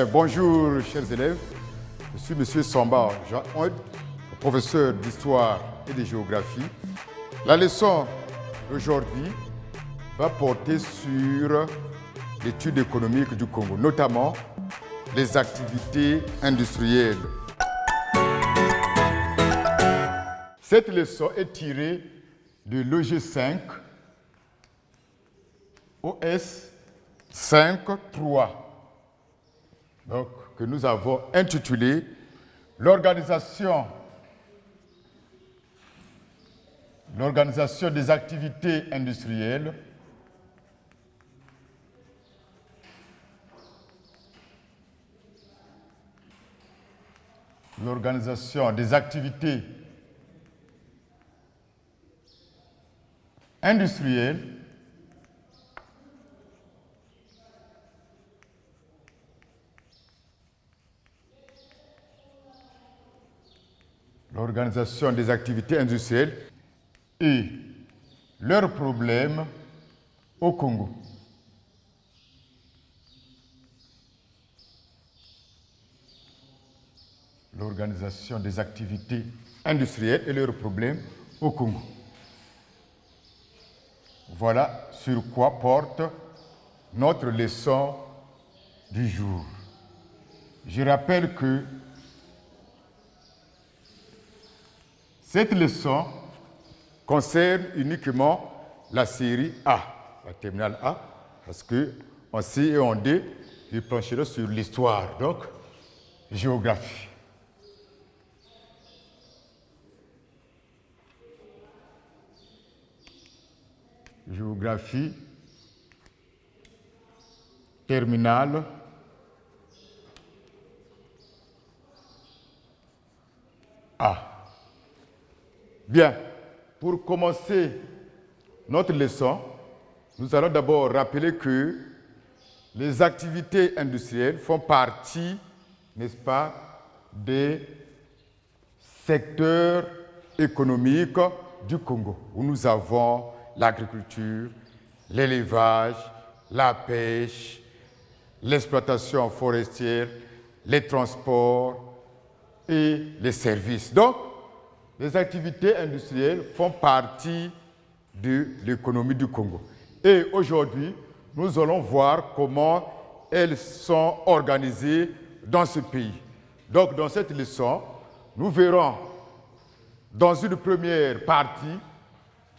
Bien, bonjour chers élèves. Je suis M. Samba Jean-Aude, professeur d'histoire et de géographie. La leçon d'aujourd'hui va porter sur l'étude économique du Congo, notamment les activités industrielles. Cette leçon est tirée de l'OG 5, OS 5.3, donc, que nous avons intitulé l'organisation des activités industrielles et leurs problèmes au Congo. L'organisation des activités industrielles et leurs problèmes au Congo. Voilà sur quoi porte notre leçon du jour. Je rappelle que cette leçon concerne uniquement la série A, la terminale A, parce qu'en C et en D, je plancherai sur l'histoire, donc géographie. Géographie, terminale, A. Bien, pour commencer notre leçon, nous allons d'abord rappeler que les activités industrielles font partie, n'est-ce pas, des secteurs économiques du Congo, où nous avons l'agriculture, l'élevage, la pêche, l'exploitation forestière, les transports et les services. Donc, les activités industrielles font partie de l'économie du Congo. Et aujourd'hui, nous allons voir comment elles sont organisées dans ce pays. Donc, dans cette leçon, nous verrons dans une première partie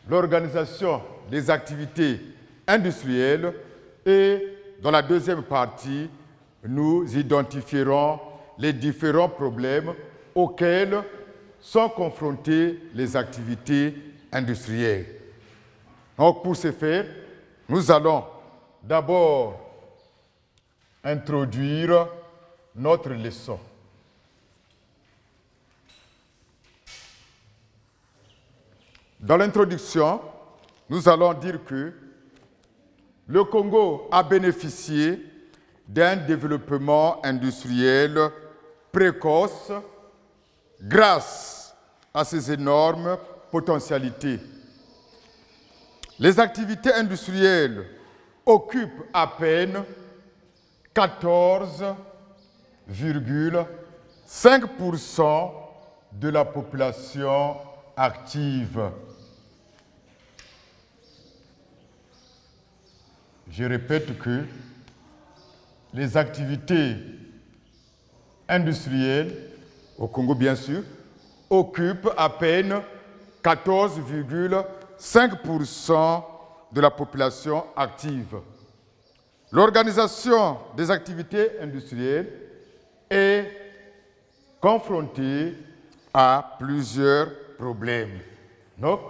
l'organisation des activités industrielles et dans la deuxième partie, nous identifierons les différents problèmes auxquels sont confrontées les activités industrielles. Donc, pour ce faire, nous allons d'abord introduire notre leçon. Dans l'introduction, nous allons dire que le Congo a bénéficié d'un développement industriel précoce grâce à ses énormes potentialités. Les activités industrielles occupent à peine 14,5% de la population active. Je répète que les activités industrielles, au Congo bien sûr, occupent à peine 14,5% de la population active. L'organisation des activités industrielles est confrontée à plusieurs problèmes. Donc,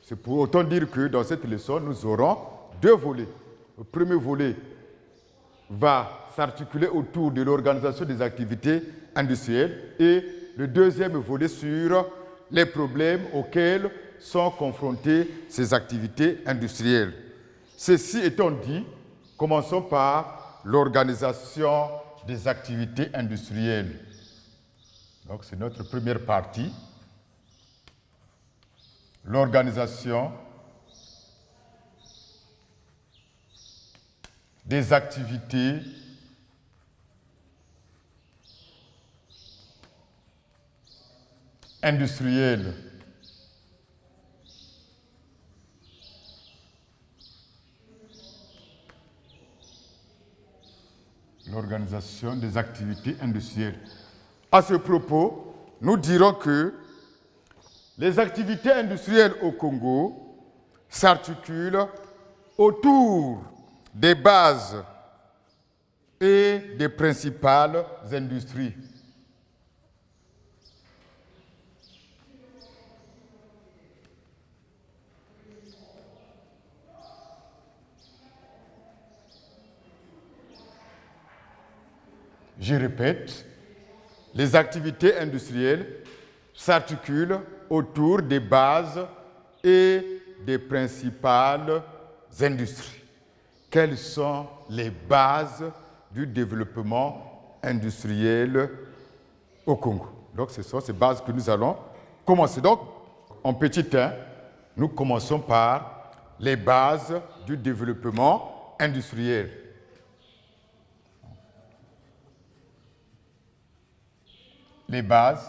c'est pour autant dire que dans cette leçon, nous aurons deux volets. Le premier volet va s'articuler autour de l'organisation des activités industrielles et le deuxième volet sur les problèmes auxquels sont confrontées ces activités industrielles. Ceci étant dit, commençons par l'organisation des activités industrielles. Donc, c'est notre première partie. L'organisation des activités industrielle. L'organisation des activités industrielles. À ce propos, nous dirons que les activités industrielles au Congo s'articulent autour des bases et des principales industries. Je répète, les activités industrielles s'articulent autour des bases et des principales industries. Quelles sont les bases du développement industriel au Congo? Donc, ce sont ces bases que nous allons commencer. Donc, en petit 1, nous commençons par les bases du développement industriel. Les bases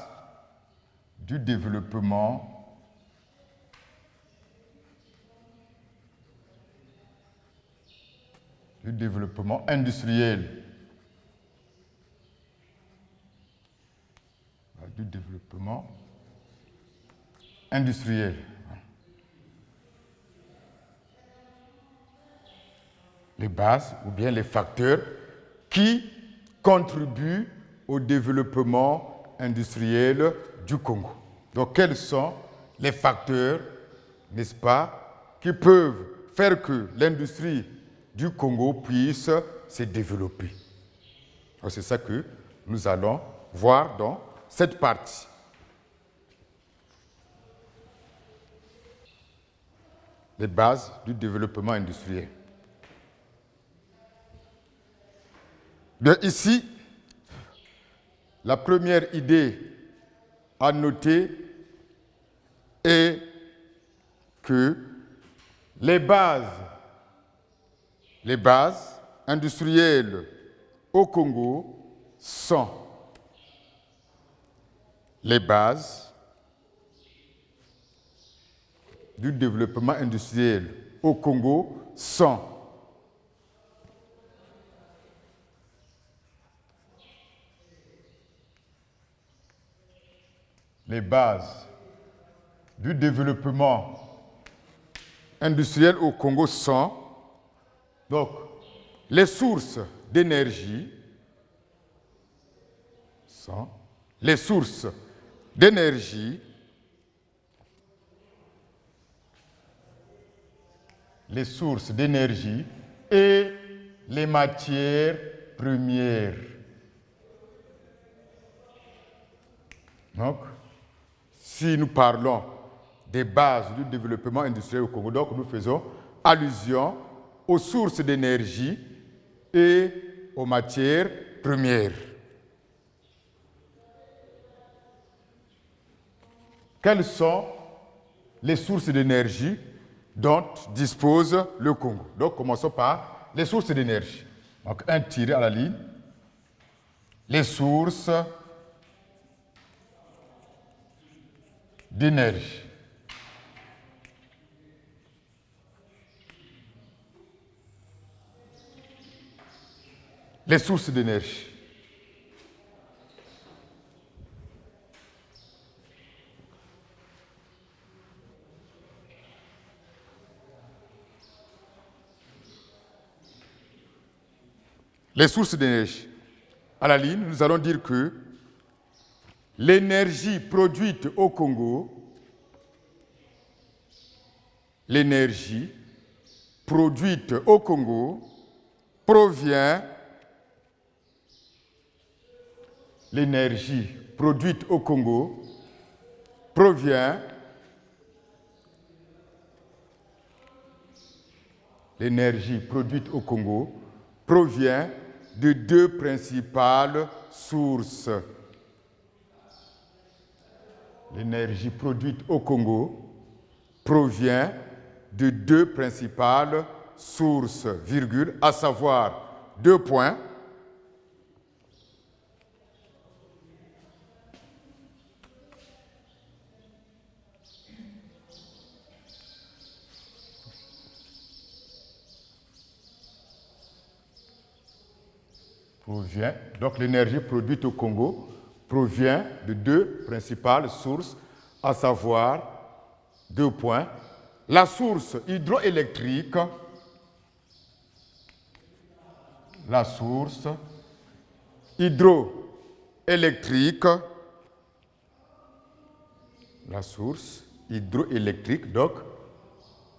du développement industriel. Du développement industriel. Les bases ou bien les facteurs qui contribuent au développement industriel du Congo. Donc, quels sont les facteurs, n'est-ce pas, qui peuvent faire que l'industrie du Congo puisse se développer? Donc, c'est ça que nous allons voir dans cette partie. Les bases du développement industriel. Bien, ici, la première idée à noter est que les bases industrielles au Congo sont les bases du développement industriel au Congo sont les bases du développement industriel au Congo sont donc les sources d'énergie, et les matières premières. Donc, si nous parlons des bases du développement industriel au Congo, donc nous faisons allusion aux sources d'énergie et aux matières premières. Quelles sont les sources d'énergie dont dispose le Congo? Donc, commençons par les sources d'énergie. Donc, un tiré à la ligne. Les sources d'énergie. Les sources d'énergie. Les sources d'énergie. À la ligne, nous allons dire que l'énergie produite au Congo, provient de deux principales sources. L'énergie produite au Congo provient de deux principales sources, virgule, à savoir, deux points, Donc l'énergie produite au Congo provient de deux principales sources, à savoir 2 points. La source hydroélectrique, donc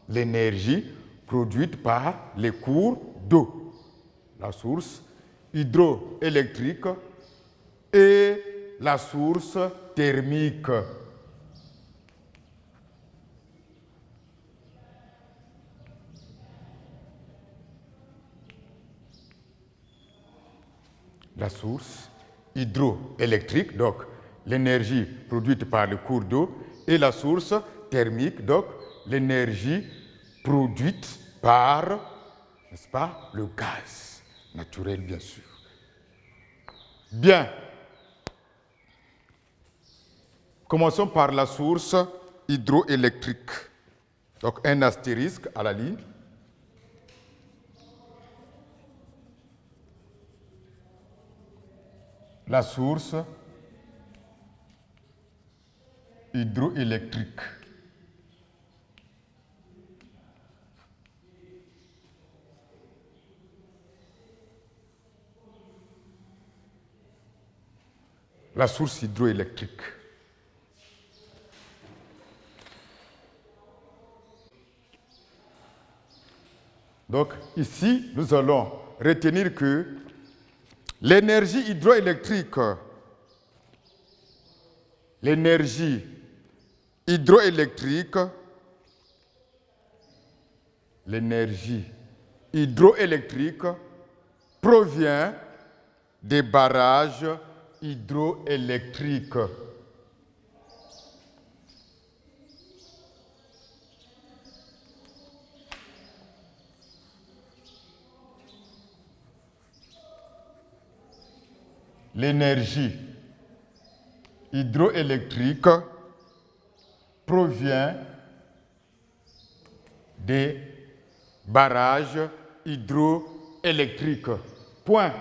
l'énergie produite par les cours d'eau. La source hydroélectrique et la source thermique. La source hydroélectrique, donc l'énergie produite par le cours d'eau, et la source thermique, donc l'énergie produite par, n'est-ce pas, le gaz naturel, bien sûr. Bien. Commençons par la source hydroélectrique. Donc un astérisque à la ligne. La source hydroélectrique. La source hydroélectrique. Donc ici, nous allons retenir que l'énergie hydroélectrique provient des barrages hydroélectriques. L'énergie hydroélectrique provient des barrages hydroélectriques. Point.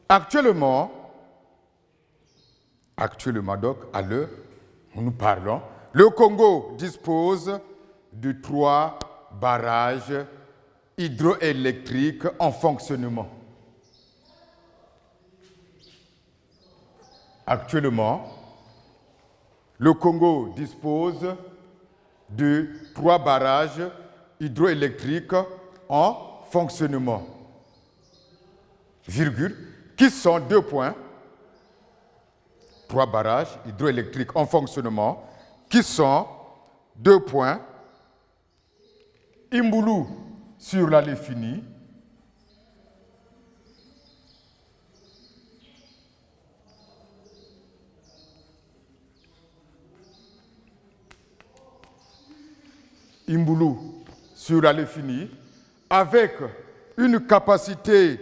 Actuellement, donc, à l'heure où nous parlons, le Congo dispose de 3 barrages hydroélectriques en fonctionnement. Actuellement, le Congo dispose de 3 barrages hydroélectriques en fonctionnement, virgule, qui sont 2 points, 3 barrages hydroélectriques en fonctionnement, qui sont 2 points, Imboulou sur la Léfini, avec une capacité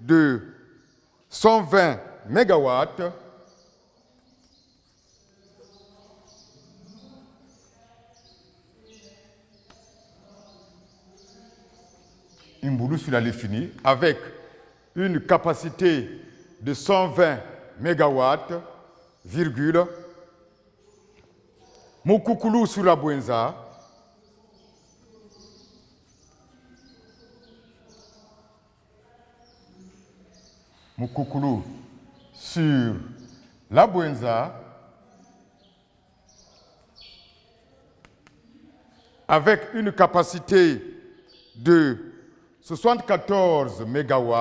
de 120 MW, Imboulou sur la Léfini, avec une capacité de 120 MW, virgule, Mukukulu sur la Bouenza, Mukukulu sur la Bouenza, avec une capacité de 74 MW,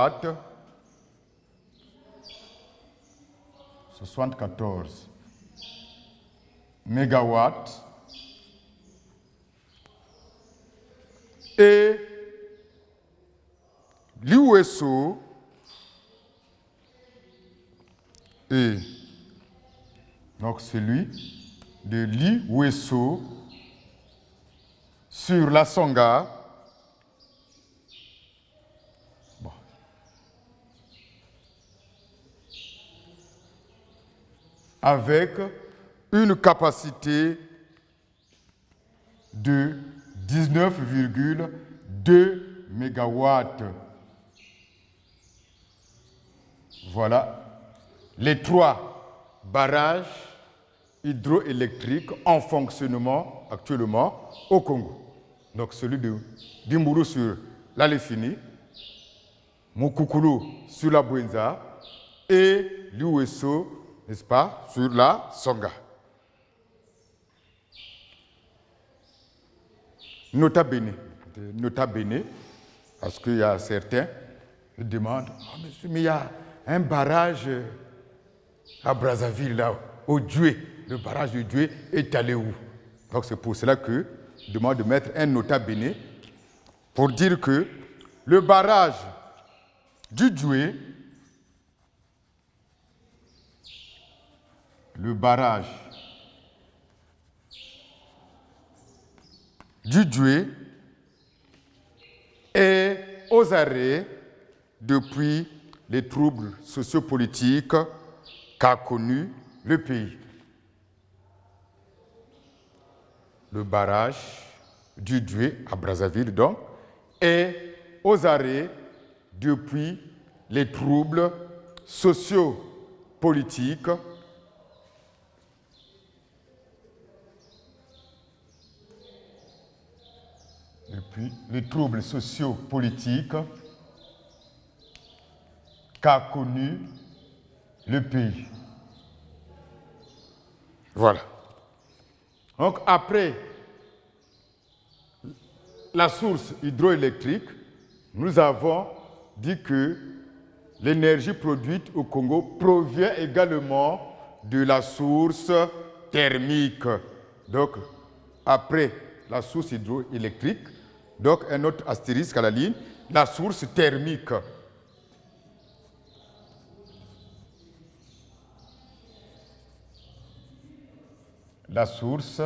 74 MW, et l'USO et donc celui de l'USO sur la Songa, bon, avec une capacité de 19,2 MW. Voilà les 3 barrages hydroélectriques en fonctionnement actuellement au Congo. Donc celui de Dimburu sur l'Alefini, Mukukulu sur la Bwenza et l'Ueso, n'est-ce pas, sur la Songa. Nota bene, parce qu'il y a certains qui demandent, oh, monsieur, mais il y a un barrage à Brazzaville, là, au Djoué. Le barrage du Djoué est allé où? Donc c'est pour cela que je demande de mettre un nota bene pour dire que le barrage du Djoué, est aux arrêts depuis les troubles sociopolitiques qu'a connu le pays. Le barrage du Djoué à Brazzaville, donc, est aux arrêts depuis les troubles sociopolitiques qu'a connu le pays. Voilà. Donc après la source hydroélectrique, nous avons dit que l'énergie produite au Congo provient également de la source thermique. Donc après la source hydroélectrique, donc un autre astérisque à la ligne, la source thermique. La source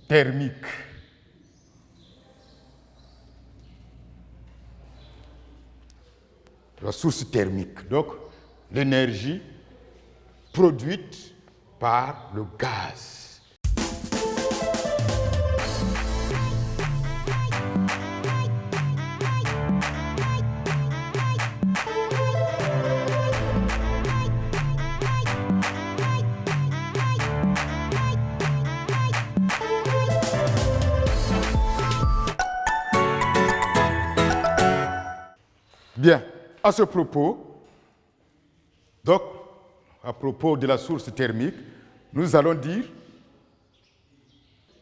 thermique. La source thermique, donc l'énergie produite par le gaz. Bien, à ce propos, donc, à propos de la source thermique, nous allons dire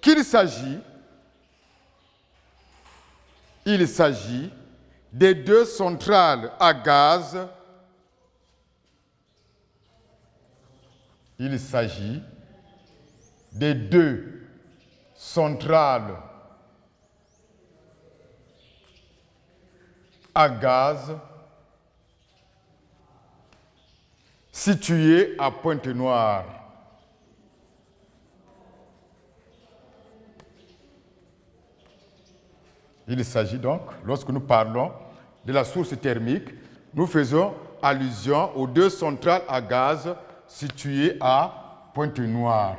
qu'il s'agit des 2 centrales à gaz. Il s'agit des 2 centrales à gaz situées à Pointe-Noire. Il s'agit donc, lorsque nous parlons de la source thermique, nous faisons allusion aux 2 centrales à gaz situées à Pointe-Noire.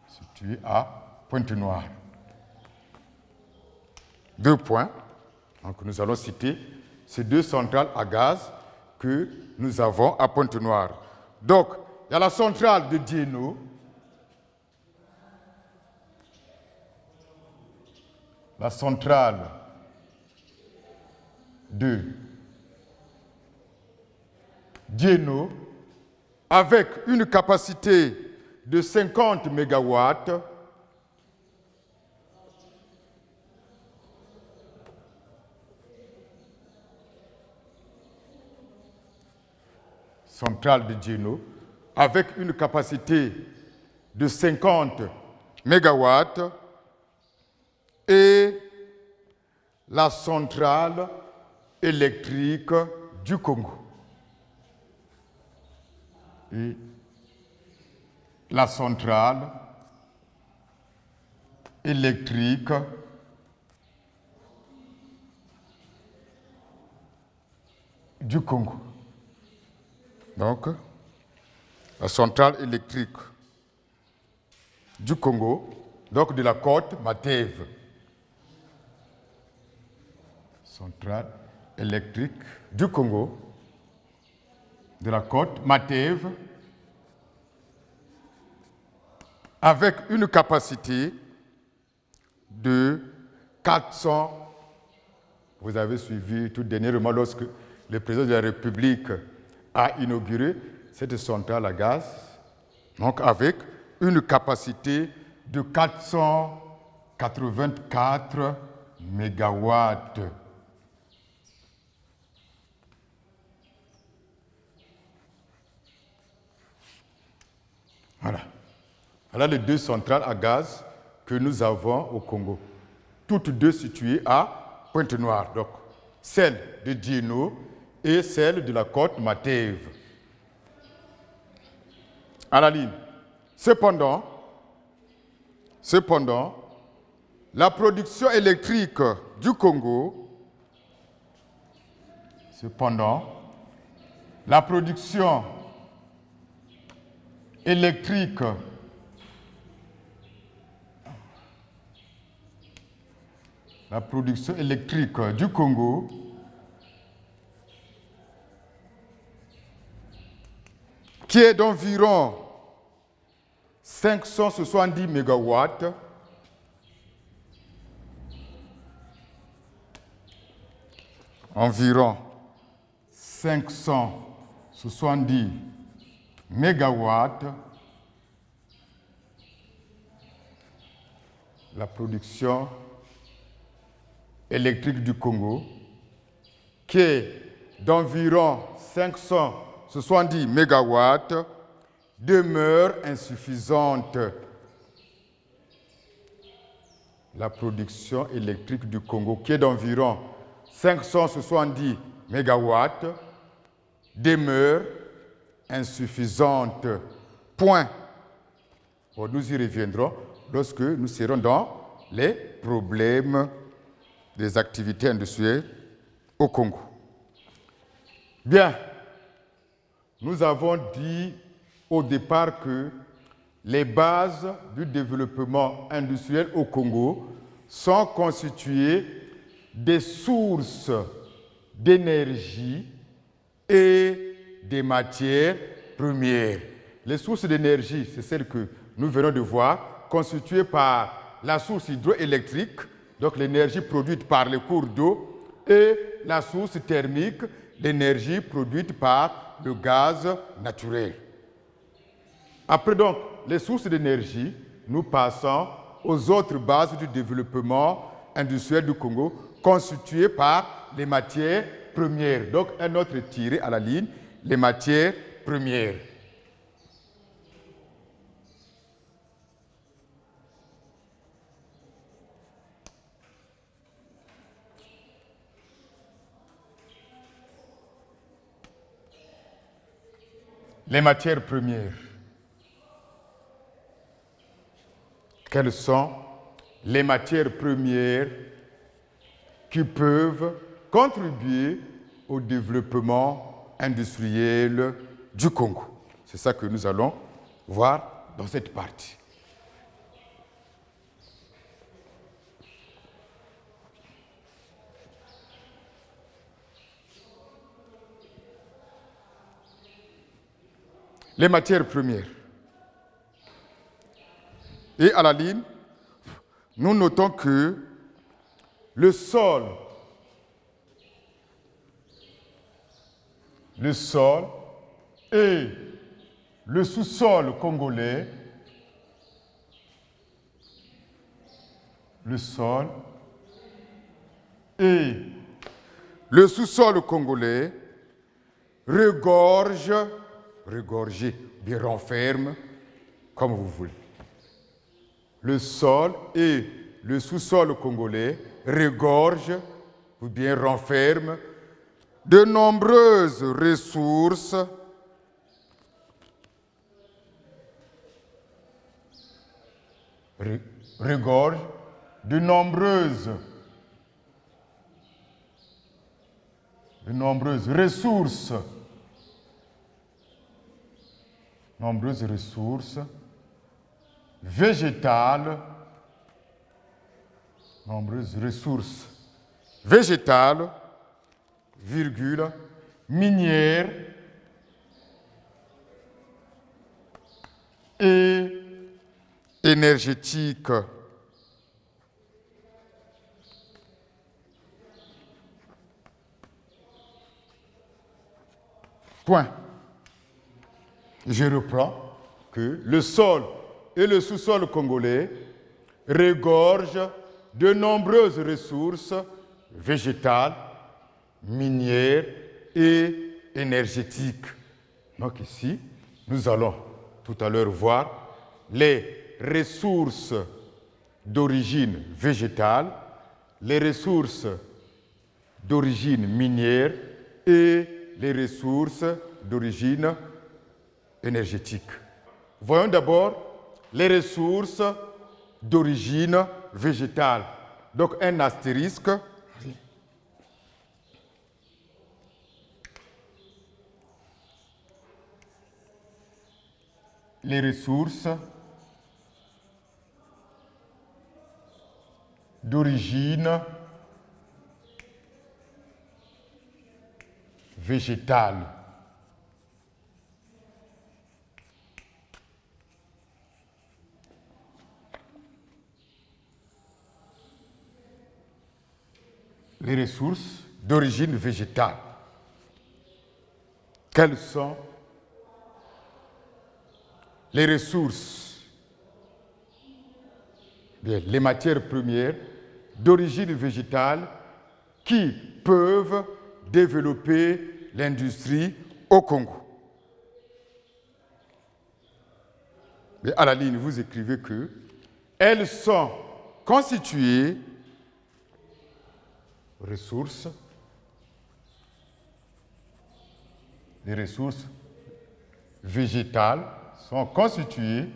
Situées à Pointe-Noire. 2 points. Donc nous allons citer ces 2 centrales à gaz que nous avons à Pointe-Noire. Donc, il y a la centrale de Dieno, la centrale de Dieno, avec une capacité de 50 MW, centrale de Dieno, avec une capacité de 50 MW, et la centrale électrique du Congo. Et la centrale électrique du Congo. Donc, la centrale électrique du Congo, donc de la côte Matève. centrale électrique du Congo, de la côte Matève, avec une capacité de 400. Vous avez suivi tout dernièrement lorsque le président de la République a inauguré cette centrale à gaz, donc avec une capacité de 484 mégawatts. Voilà. Voilà les deux centrales à gaz que nous avons au Congo. Toutes deux situées à Pointe-Noire. Donc, celle de Djeno et celle de la côte Matève. À la ligne. Cependant, la production électrique du Congo, la production électrique du Congo qui est d'environ 570 mégawatts, environ 570 mégawatts, la production électrique du Congo, qui est d'environ 570 mégawatts, demeure insuffisante. La production électrique du Congo, qui est d'environ 570 mégawatts, demeure insuffisante. Point. Bon, nous y reviendrons lorsque nous serons dans les problèmes des activités industrielles au Congo. Bien, nous avons dit au départ que les bases du développement industriel au Congo sont constituées des sources d'énergie et des matières premières. Les sources d'énergie, c'est celles que nous venons de voir, constituées par la source hydroélectrique, donc l'énergie produite par les cours d'eau, et la source thermique, l'énergie produite par le gaz naturel. Après donc les sources d'énergie, nous passons aux autres bases du développement industriel du Congo, constituées par les matières premières. Donc un autre tiré à la ligne, les matières premières. Les matières premières. Quelles sont les matières premières qui peuvent contribuer au développement industriel du Congo? C'est ça que nous allons voir dans cette partie. Les matières premières. Et à la ligne, nous notons que le sol et le sous-sol congolais, regorger, bien renferme, comme vous voulez. Le sol et le sous-sol congolais regorgent ou bien renferment de nombreuses ressources de nombreuses ressources végétales, végétale, virgule, minière et énergétique. Point. Je reprends que le sol et le sous-sol congolais regorgent de nombreuses ressources végétales, minières et énergétiques. Donc ici, nous allons tout à l'heure voir les ressources d'origine végétale, les ressources d'origine minière et les ressources d'origine énergétique. Voyons d'abord les ressources d'origine végétale. Donc un astérisque. Les ressources d'origine végétale. Les ressources d'origine végétale. Quelles sont les ressources, bien, les matières premières d'origine végétale qui peuvent développer l'industrie au Congo? Mais à la ligne, vous écrivez que elles sont constituées ressources, les ressources végétales sont constituées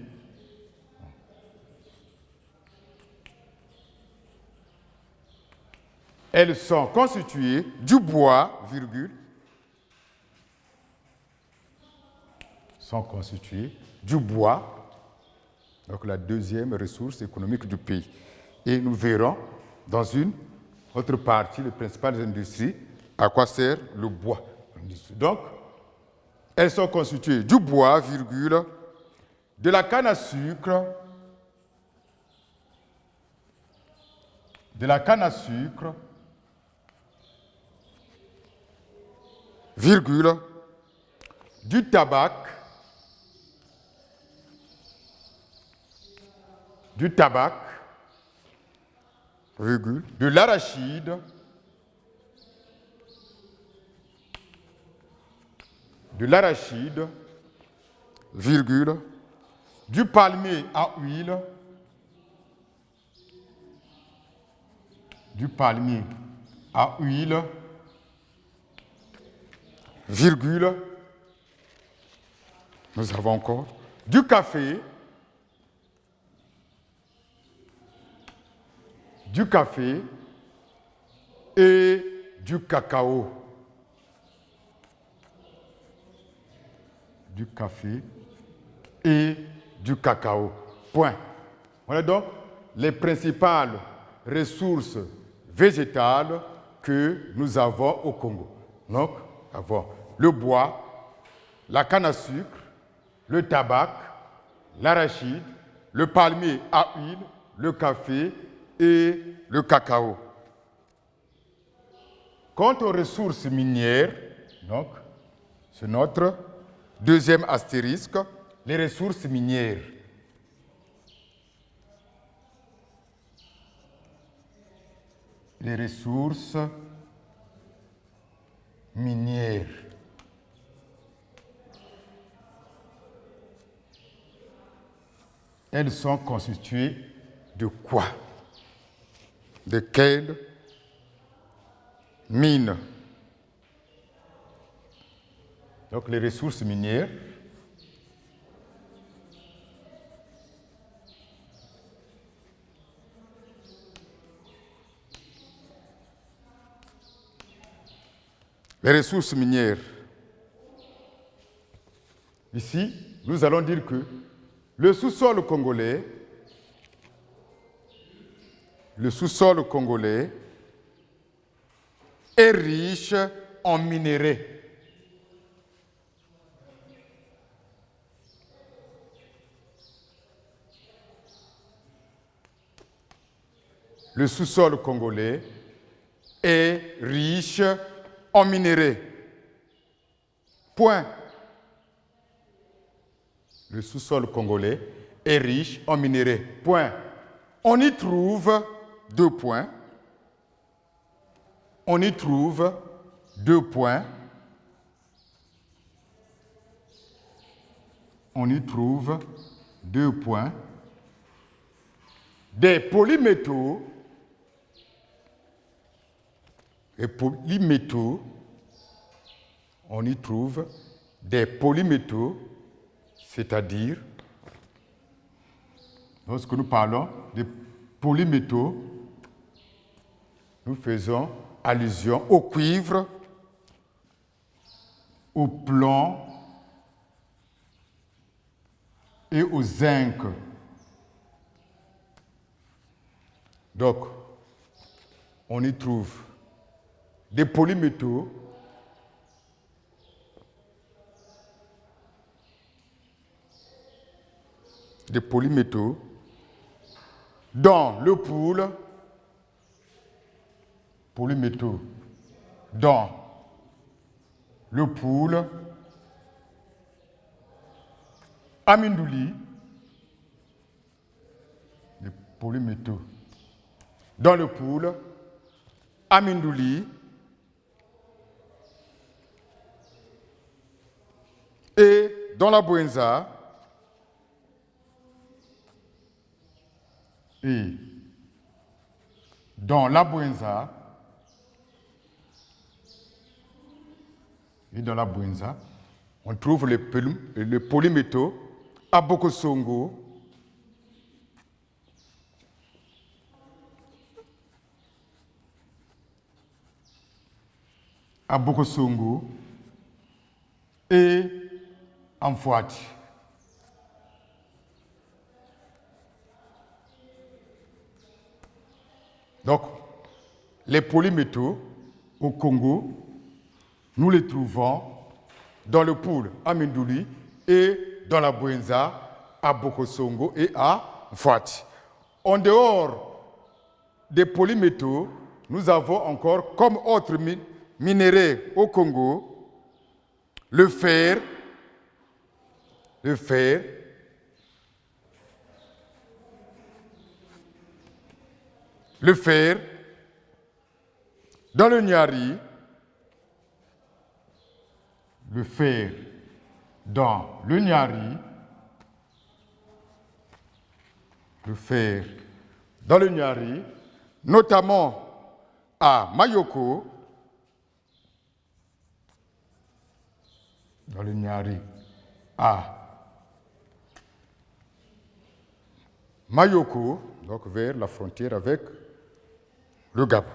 du bois, virgule, sont constituées du bois, donc la deuxième ressource économique du pays. Et nous verrons dans une autre partie, les principales industries, à quoi sert le bois. Donc, elles sont constituées du bois, virgule, de la canne à sucre, virgule, du tabac, virgule, de l'arachide, virgule, du palmier à huile, virgule, nous avons encore du café, et du cacao. Point. Voilà donc les principales ressources végétales que nous avons au Congo. Donc, nous avons le bois, la canne à sucre, le tabac, l'arachide, le palmier à huile, le café et le cacao. Quant aux ressources minières, donc, c'est notre deuxième astérisque, les ressources minières. Elles sont constituées de quoi? De quelles mines? Donc les ressources minières. Les ressources minières. Ici, nous allons dire que le sous-sol congolais est riche en minerais. Le sous-sol congolais est riche en minerais. Point. Le sous-sol congolais est riche en minerais. Point. On y trouve 2 points. On y trouve 2 points. On y trouve 2 points. Des polymétaux. Et polymétaux, on y trouve des polymétaux, c'est-à-dire, lorsque nous parlons de polymétaux, nous faisons allusion au cuivre, au plomb et au zinc. Donc, on y trouve des polymétaux, dans le poule, polymétaux dans le poule, amindouli, les polymétaux dans le poule, amindouli, et dans la Bouenza, et dans la Bouenza, on trouve les polymétaux à Bokosongo, et en Fouati. Donc, les polymétaux au Congo, nous les trouvons dans le poule à Mindouli et dans la Bouenza à Bokosongo et à Fouati. En dehors des polymétaux, nous avons encore comme autres minéraux au Congo le fer, dans le Niari, notamment à Mayoko, donc vers la frontière avec le Gabon.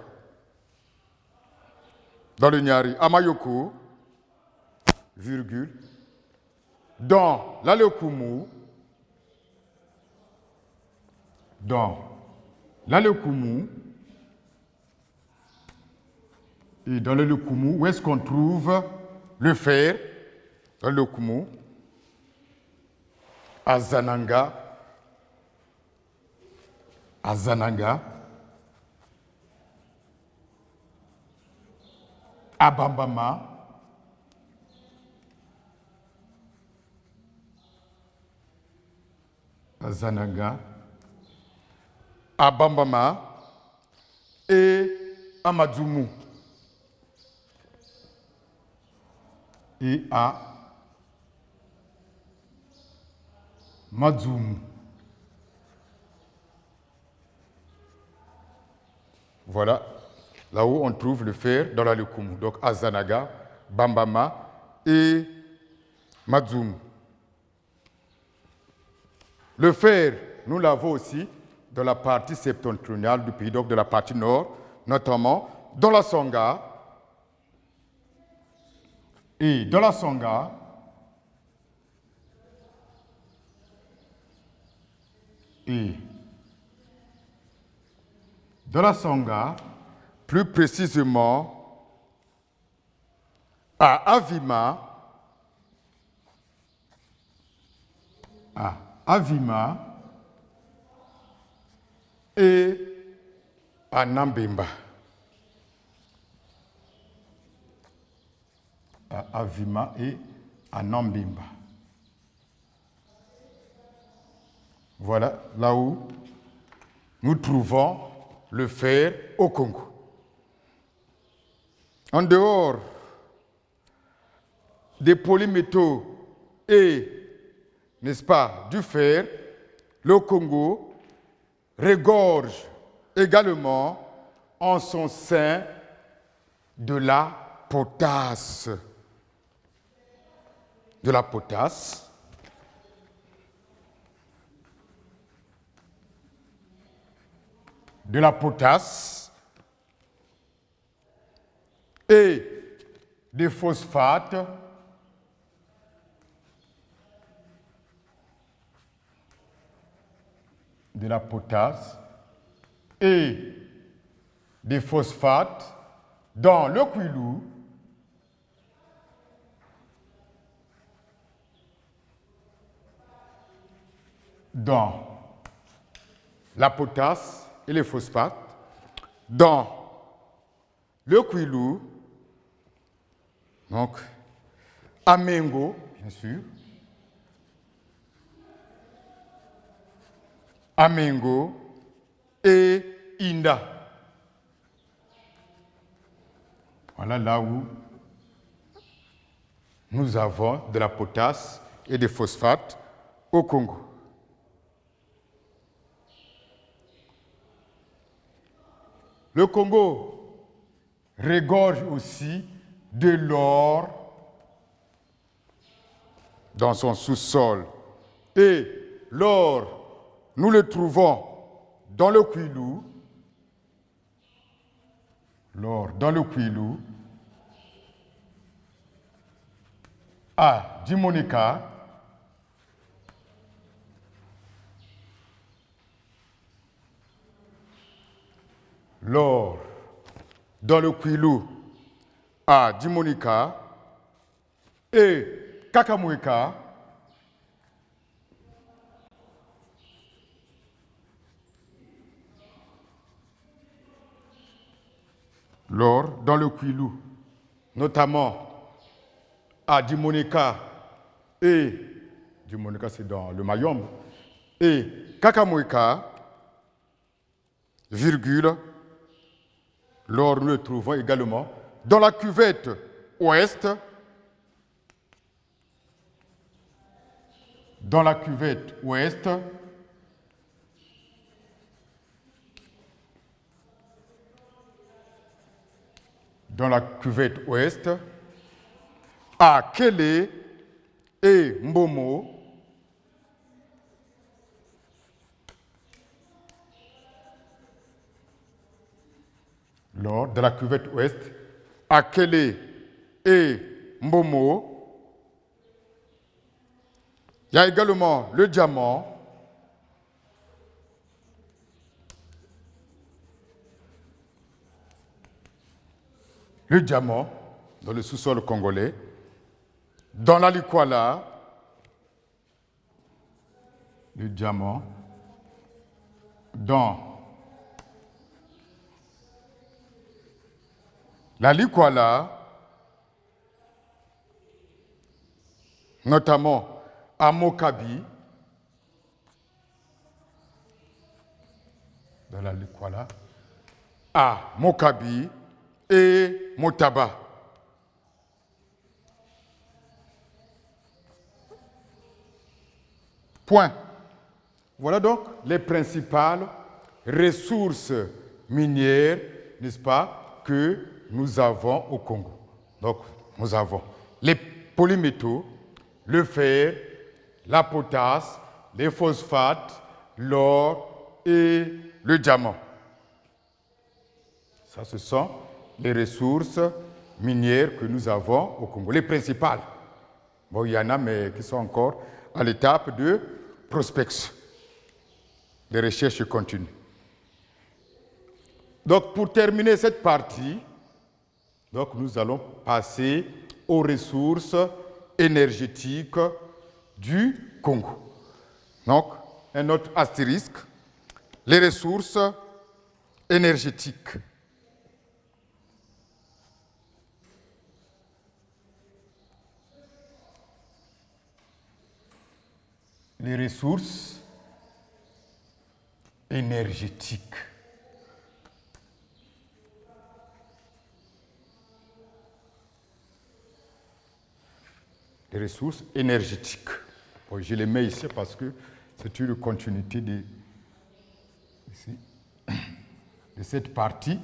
Dans le Niari, à Mayoko, virgule, dans l'Alekoumou, et dans le Lekoumou, où est-ce qu'on trouve le fer? Dans le Lekoumou, à Zananga, à Bambama, à Zananga, à Bambama et à Madzoumou. Et à Madzoumou. Voilà, là où on trouve le fer dans la Lekoumou. Donc à Zanaga, Bambama et Madzoumou. Le fer, nous l'avons aussi dans la partie septentrionale du pays, donc de la partie nord, notamment dans la Songa. Et dans la Songa, plus précisément à Avima et à Nambemba. À Avima et à Nambemba. Voilà là où nous trouvons le fer au Congo. En dehors des polymétaux et, n'est-ce pas, du fer, le Congo regorge également en son sein de la potasse. De la potasse. De la potasse et des phosphates de la potasse et des phosphates dans le Kwilu dans la potasse et les phosphates dans le Kwilu, donc Amengo, bien sûr, Amengo et Inda. Voilà là où nous avons de la potasse et des phosphates au Congo. Le Congo regorge aussi de l'or dans son sous-sol. Et l'or, nous le trouvons dans le Kwilu. L'or dans le Kwilu, à Dimonika, l'or dans le Kwilu à Dimonika et Kakamweka l'or dans le Kwilu, notamment à Dimonika et Dimonika c'est dans le Mayombe et Kakamweka, virgule, l'or nous le trouvons également dans la cuvette ouest, dans la cuvette ouest, dans la cuvette ouest, à Kélé et Mbomo, l'or de la cuvette ouest, à Kélé et Mbomo. Il y a également le diamant, dans le sous-sol congolais, dans la Likwala, le diamant, dans la Likwala, notamment à Mokabi, dans la Likwala, à Mokabi et Motaba. Point. Voilà donc les principales ressources minières, n'est-ce pas, que nous avons au Congo. Donc, nous avons les polymétaux, le fer, la potasse, les phosphates, l'or et le diamant. Ça, ce sont les ressources minières que nous avons au Congo, les principales. Bon, il y en a, mais qui sont encore à l'étape de prospection. Les recherches continuent. Donc, pour terminer cette partie, donc, nous allons passer aux ressources énergétiques du Congo. Donc, un autre astérisque, les ressources énergétiques. Les ressources énergétiques. Les ressources énergétiques. Bon, je les mets ici parce que c'est une continuité de cette partie.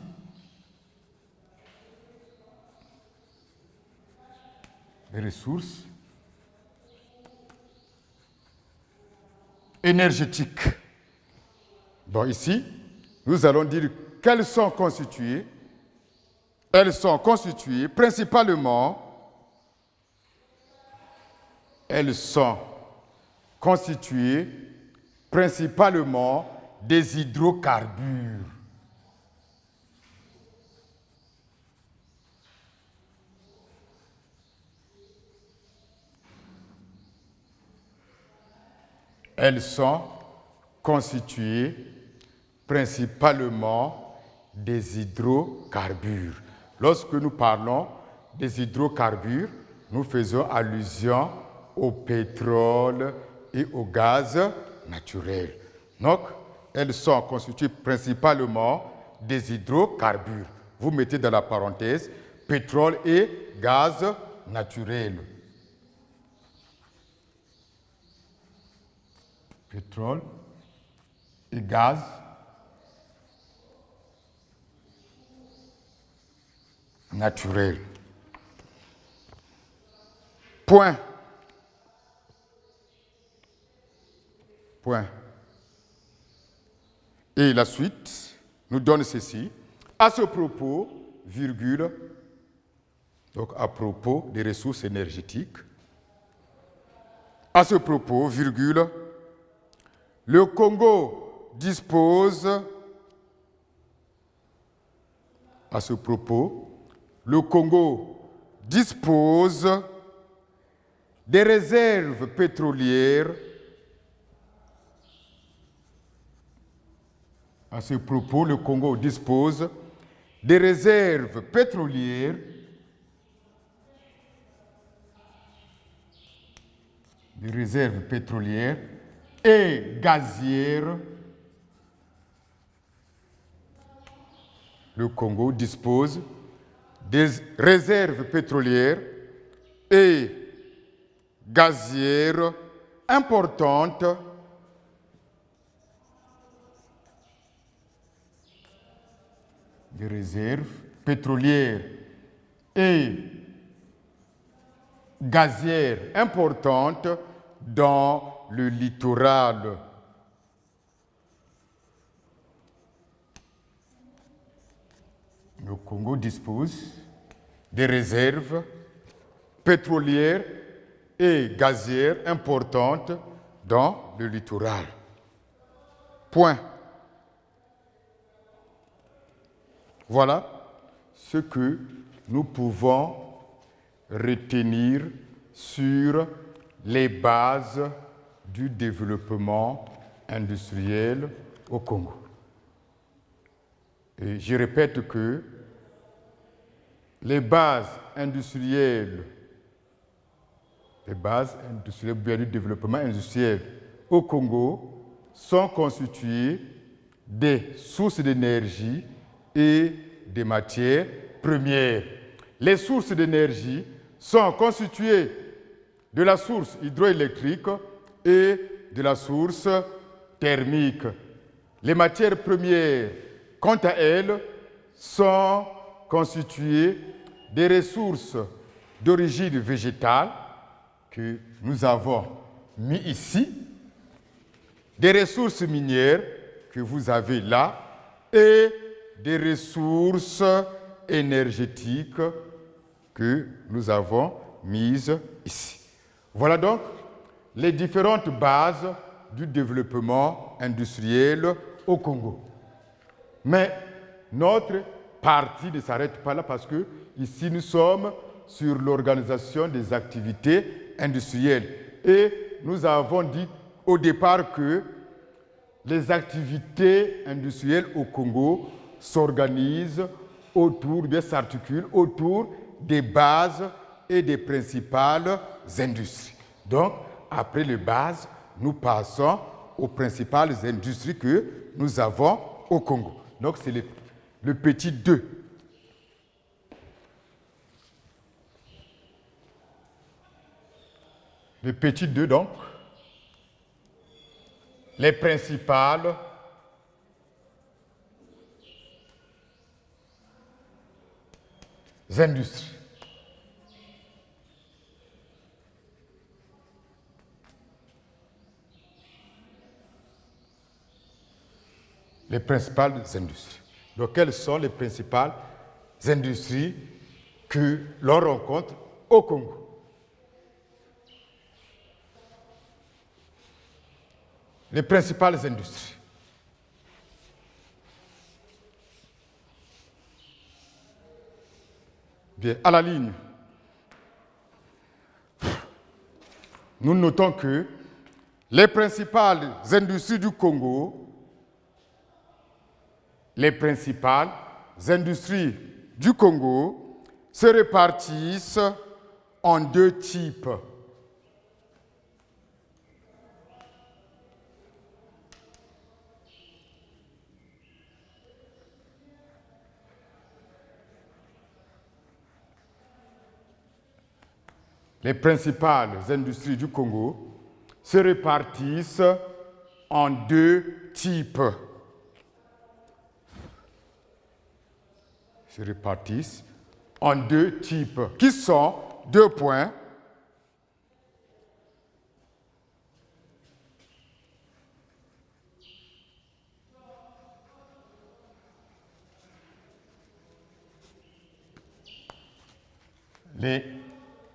Les ressources énergétiques. Bon, ici, nous allons dire qu'elles sont constituées. Elles sont constituées principalement des hydrocarbures. Elles sont constituées principalement des hydrocarbures. Lorsque nous parlons des hydrocarbures, nous faisons allusion au pétrole et au gaz naturel. Donc, elles sont constituées principalement des hydrocarbures. Vous mettez dans la parenthèse pétrole et gaz naturel. Pétrole et gaz naturel. Point. Et la suite nous donne ceci. À ce propos, virgule, donc à propos des ressources énergétiques, à ce propos, virgule, le Congo dispose, à ce propos, le Congo dispose des réserves pétrolières. À ce propos, le Congo dispose des réserves pétrolières et gazières. Le Congo dispose des réserves pétrolières et gazières importantes des réserves pétrolières et gazières importantes dans le littoral. Le Congo dispose des réserves pétrolières et gazières importantes dans le littoral. Point. Voilà ce que nous pouvons retenir sur les bases du développement industriel au Congo. Et je répète que les bases industrielles du développement industriel au Congo sont constituées des sources d'énergie et des matières premières. Les sources d'énergie sont constituées de la source hydroélectrique et de la source thermique. Les matières premières, quant à elles, sont constituées des ressources d'origine végétale que nous avons mis ici, des ressources minières que vous avez là et des ressources énergétiques que nous avons mises ici. Voilà donc les différentes bases du développement industriel au Congo. Mais notre partie ne s'arrête pas là parce que ici nous sommes sur l'organisation des activités industrielles. Et nous avons dit au départ que les activités industrielles au Congo s'organisent s'articulent autour des bases et des principales industries. Donc, après les bases, nous passons aux principales industries que nous avons au Congo. Donc, c'est le petit 2. Le petit 2, donc, les principales industries. Les principales industries. Donc, quelles sont les principales industries que l'on rencontre au Congo? Les principales industries. Bien, à la ligne, nous notons que les principales industries du Congo, se répartissent en 2 types. Les principales industries du Congo se répartissent en 2 types. Se répartissent en 2 types, qui sont 2 points. Les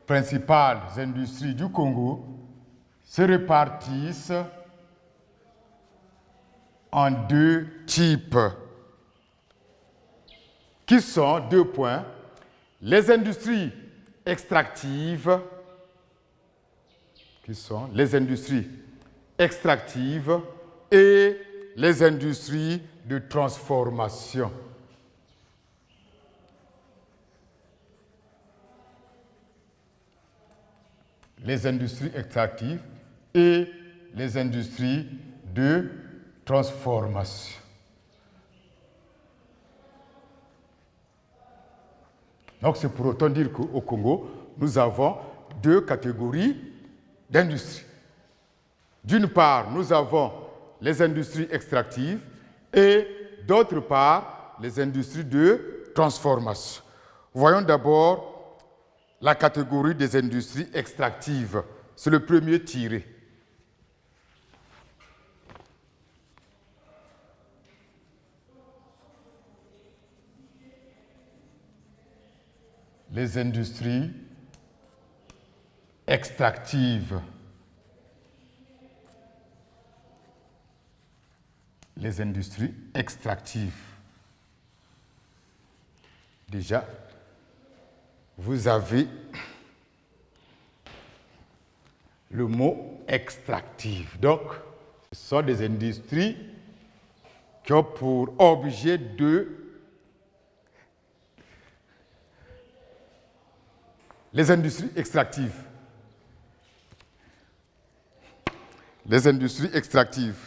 principales industries du Congo se répartissent en 2 types, qui sont 2 points. Les industries extractives, et les industries de transformation. Les industries extractives et les industries de transformation. Donc, c'est pour autant dire qu'au Congo, nous avons 2 catégories d'industries. D'une part, nous avons les industries extractives et d'autre part, les industries de transformation. Voyons d'abord la catégorie des industries extractives. C'est le premier tiré. Les industries extractives. Les industries extractives. Déjà, vous avez le mot extractive. Donc, ce sont des industries qui ont pour objet les industries extractives. Les industries extractives.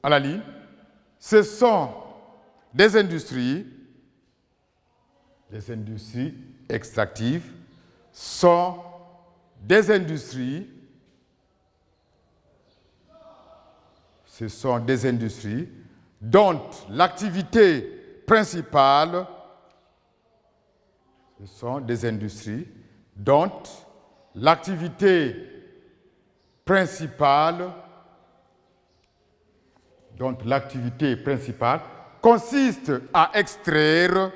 À la ligne, ce sont des industries. Les industries extractives sont des industries. Ce sont des industries dont l'activité principale. Ce sont des industries dont l'activité principale consiste à extraire.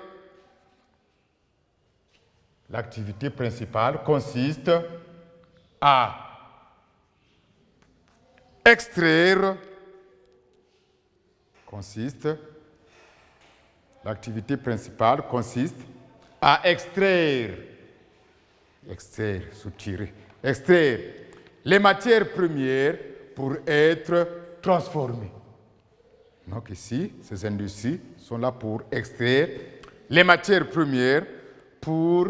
L'activité principale consiste à extraire. L'activité principale consiste à extraire, soutirer, extraire les matières premières pour être transformées. Donc ici, ces industries sont là pour extraire les matières premières pour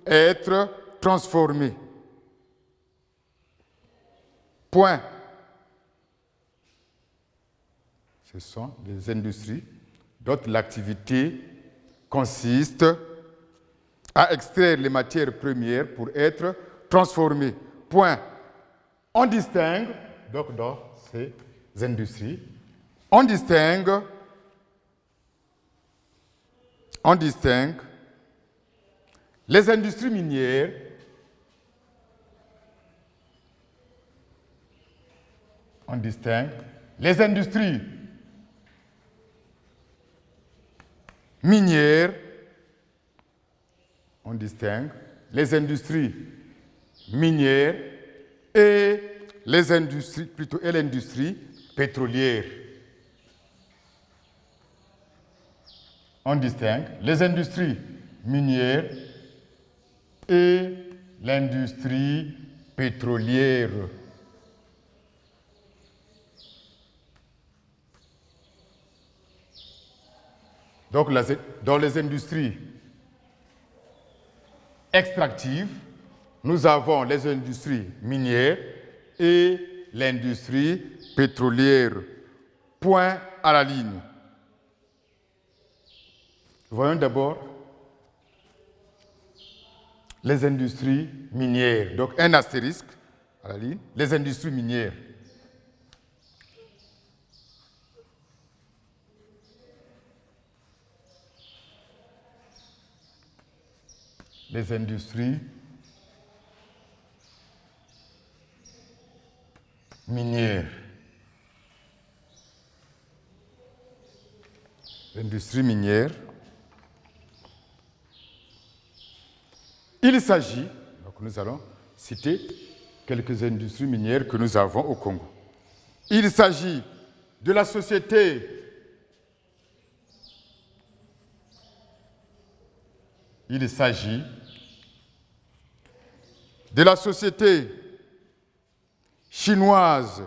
être transformées. Point. Ce sont des industries dont l'activité consiste à extraire les matières premières pour être transformées. Point. On distingue, donc dans ces industries, on distingue les industries minières, on distingue les industries minières, on distingue les industries minières et l'industrie pétrolière. On distingue les industries minières et l'industrie pétrolière. Donc, dans les industries extractives, nous avons les industries minières et l'industrie pétrolière. Point à la ligne. Voyons d'abord les industries minières. Donc, un astérisque à la ligne, les industries minières. Les industries minières. L'industrie minière. Il s'agit, donc nous allons citer quelques industries minières que nous avons au Congo. Il s'agit de la société chinoise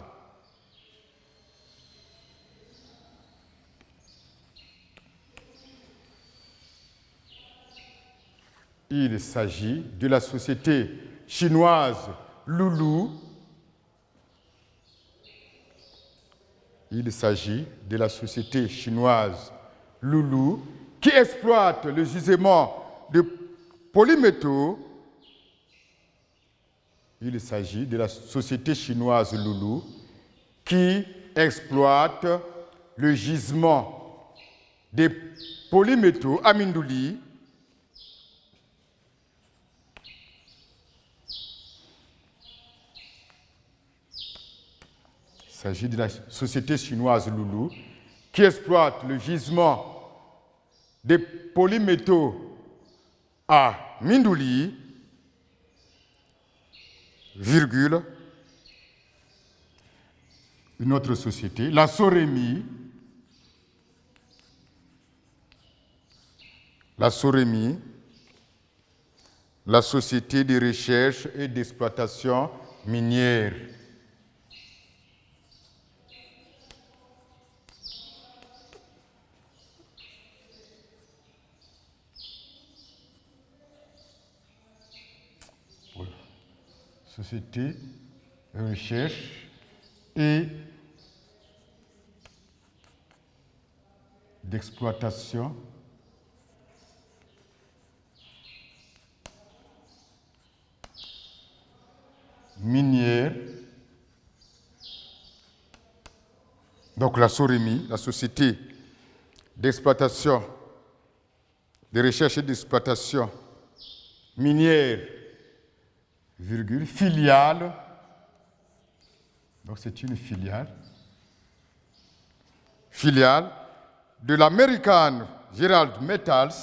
il s'agit de la société chinoise Loulou. Il s'agit de la société chinoise Loulou qui exploite le gisement de polymétaux. Il s'agit de la société chinoise Loulou qui exploite le gisement des polymétaux à Mindouli. Il s'agit de la société chinoise Loulou qui exploite le gisement des polymétaux à Mindouli, virgule, une autre société, la Soremi, la société de recherche et d'exploitation minière. Société de recherche et d'exploitation minière. Donc la SOREMI, la société d'exploitation, de recherche et d'exploitation minière, virgule, filiale. Donc c'est une filiale de l'American Gerald Metals,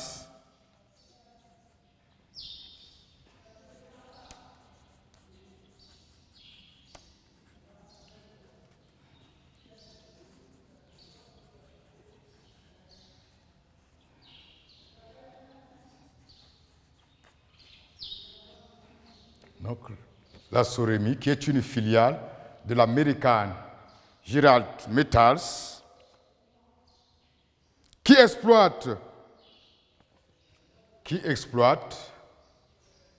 Donc, la Soremi, qui est une filiale de l'American Gerald Metals, qui exploite,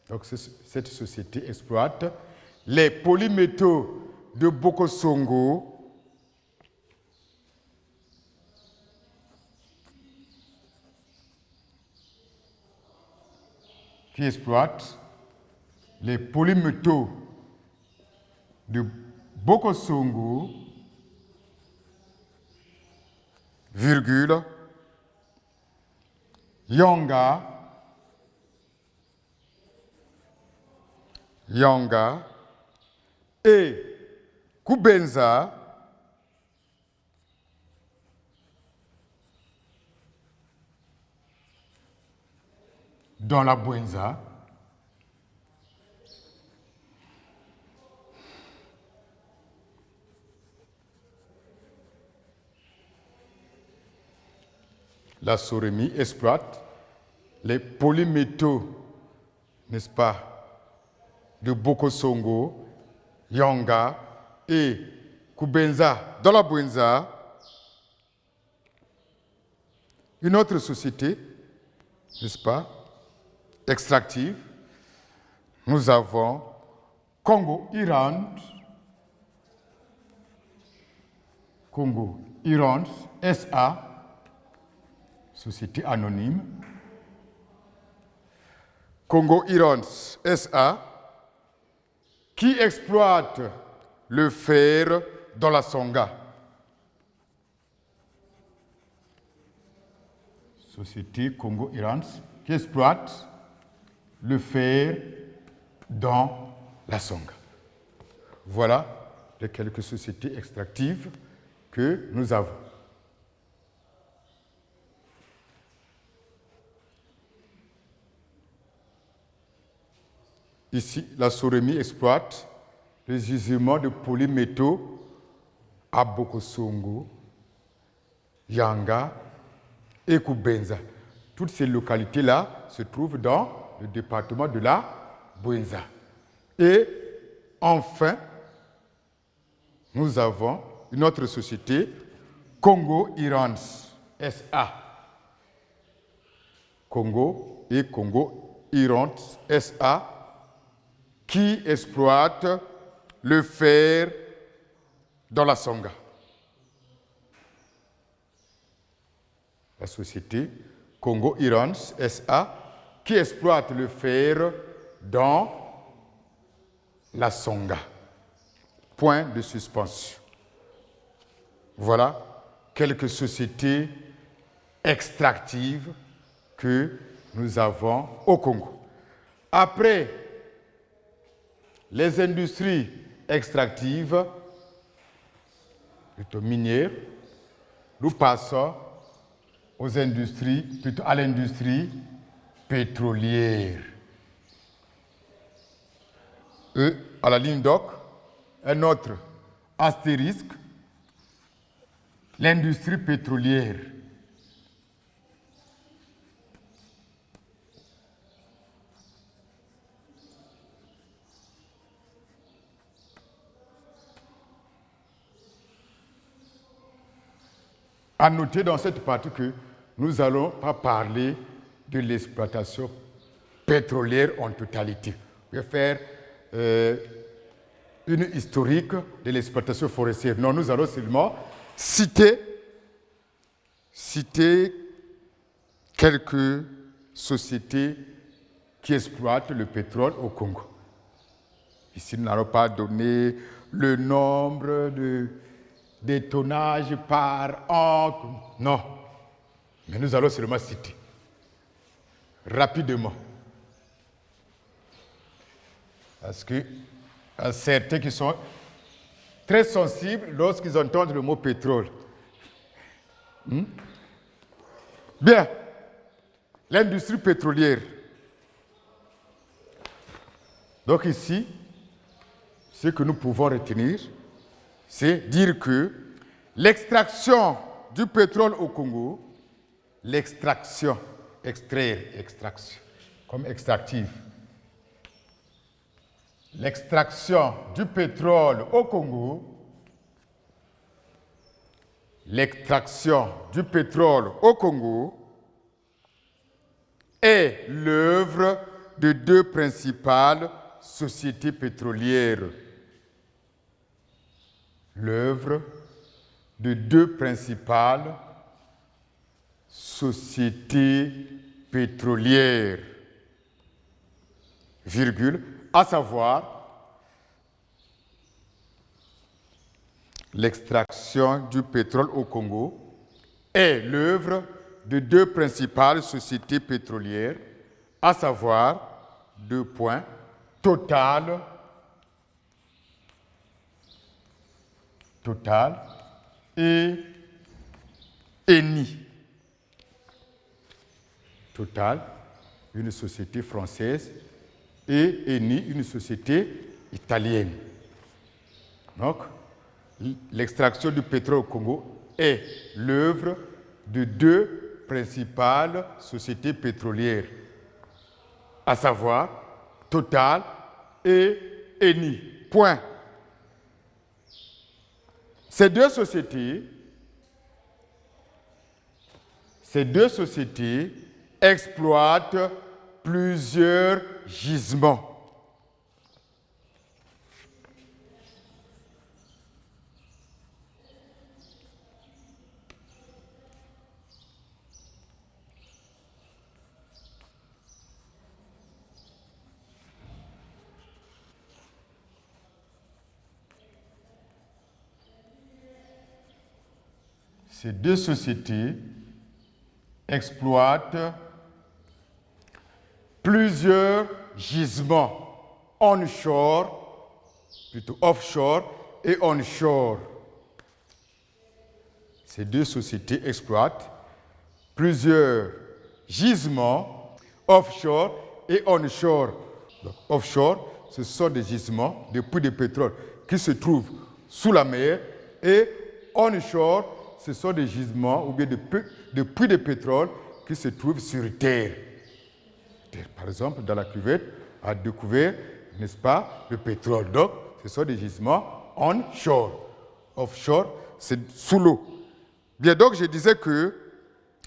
donc cette société exploite les polymétaux de Bokosongo, virgule, Yanga et Kubenza dans la Bwenza, la Soremi exploite les polymétaux, n'est-ce pas, de Bokosongo, Yanga et Kubenza dans la Bwenza. Une autre société, n'est-ce pas, extractive, nous avons Congo Iran SA, société anonyme, Congo Iran SA, qui exploite le fer dans la Songa. Société Congo Iran qui exploite le fer dans la Songa. Voilà les quelques sociétés extractives que nous avons. Ici, la Soremi exploite les gisements de polymétaux à Bokosongo, Yanga et Kubenza. Toutes ces localités-là se trouvent dans le département de la Bwenza. Et enfin, nous avons une autre société, Congo Irans SA. Congo Irans SA, qui exploite le fer dans la Songa. La société Congo Irans SA, qui exploite le fer dans la Songa. Point de suspension. Voilà quelques sociétés extractives que nous avons au Congo. Après les industries extractives, plutôt minières, nous passons à l'industrie pétrolière. Et à la ligne d'Oc, un autre astérisque, l'industrie pétrolière. À noter dans cette partie que nous n'allons pas parler de l'exploitation pétrolière en totalité. Je vais faire une historique de l'exploitation forestière. Non, nous allons seulement citer quelques sociétés qui exploitent le pétrole au Congo. Ici, nous n'allons pas donner le nombre des tonnages par an. Non. Mais nous allons seulement citer. Rapidement. Parce que certains qui sont très sensibles lorsqu'ils entendent le mot pétrole. Bien. L'industrie pétrolière. Donc ici, ce que nous pouvons retenir, c'est dire que l'extraction du pétrole au Congo, l'extraction, extraction, comme extractive, l'extraction du pétrole au Congo, l'extraction du pétrole au Congo est l'œuvre de deux principales sociétés pétrolières. L'œuvre de deux principales sociétés pétrolières, virgule, à savoir l'extraction du pétrole au Congo est l'œuvre de deux principales sociétés pétrolières, à savoir, deux points, Total et Eni. Total, une société française, et Eni, une société italienne. Donc, l'extraction du pétrole au Congo est l'œuvre de deux principales sociétés pétrolières, à savoir Total et Eni. Point. Ces deux sociétés exploitent plusieurs gisements. Ces deux sociétés exploitent plusieurs gisements onshore, plutôt offshore et onshore. Ces deux sociétés exploitent plusieurs gisements offshore et onshore. Donc, offshore, ce sont des gisements de puits de pétrole qui se trouvent sous la mer, et onshore, ce sont des gisements ou bien de puits de pétrole qui se trouvent sur terre. Par exemple, dans la cuvette, a découvert, n'est-ce pas, le pétrole. Donc, ce sont des gisements onshore. Offshore, c'est sous l'eau. Bien, donc, je disais que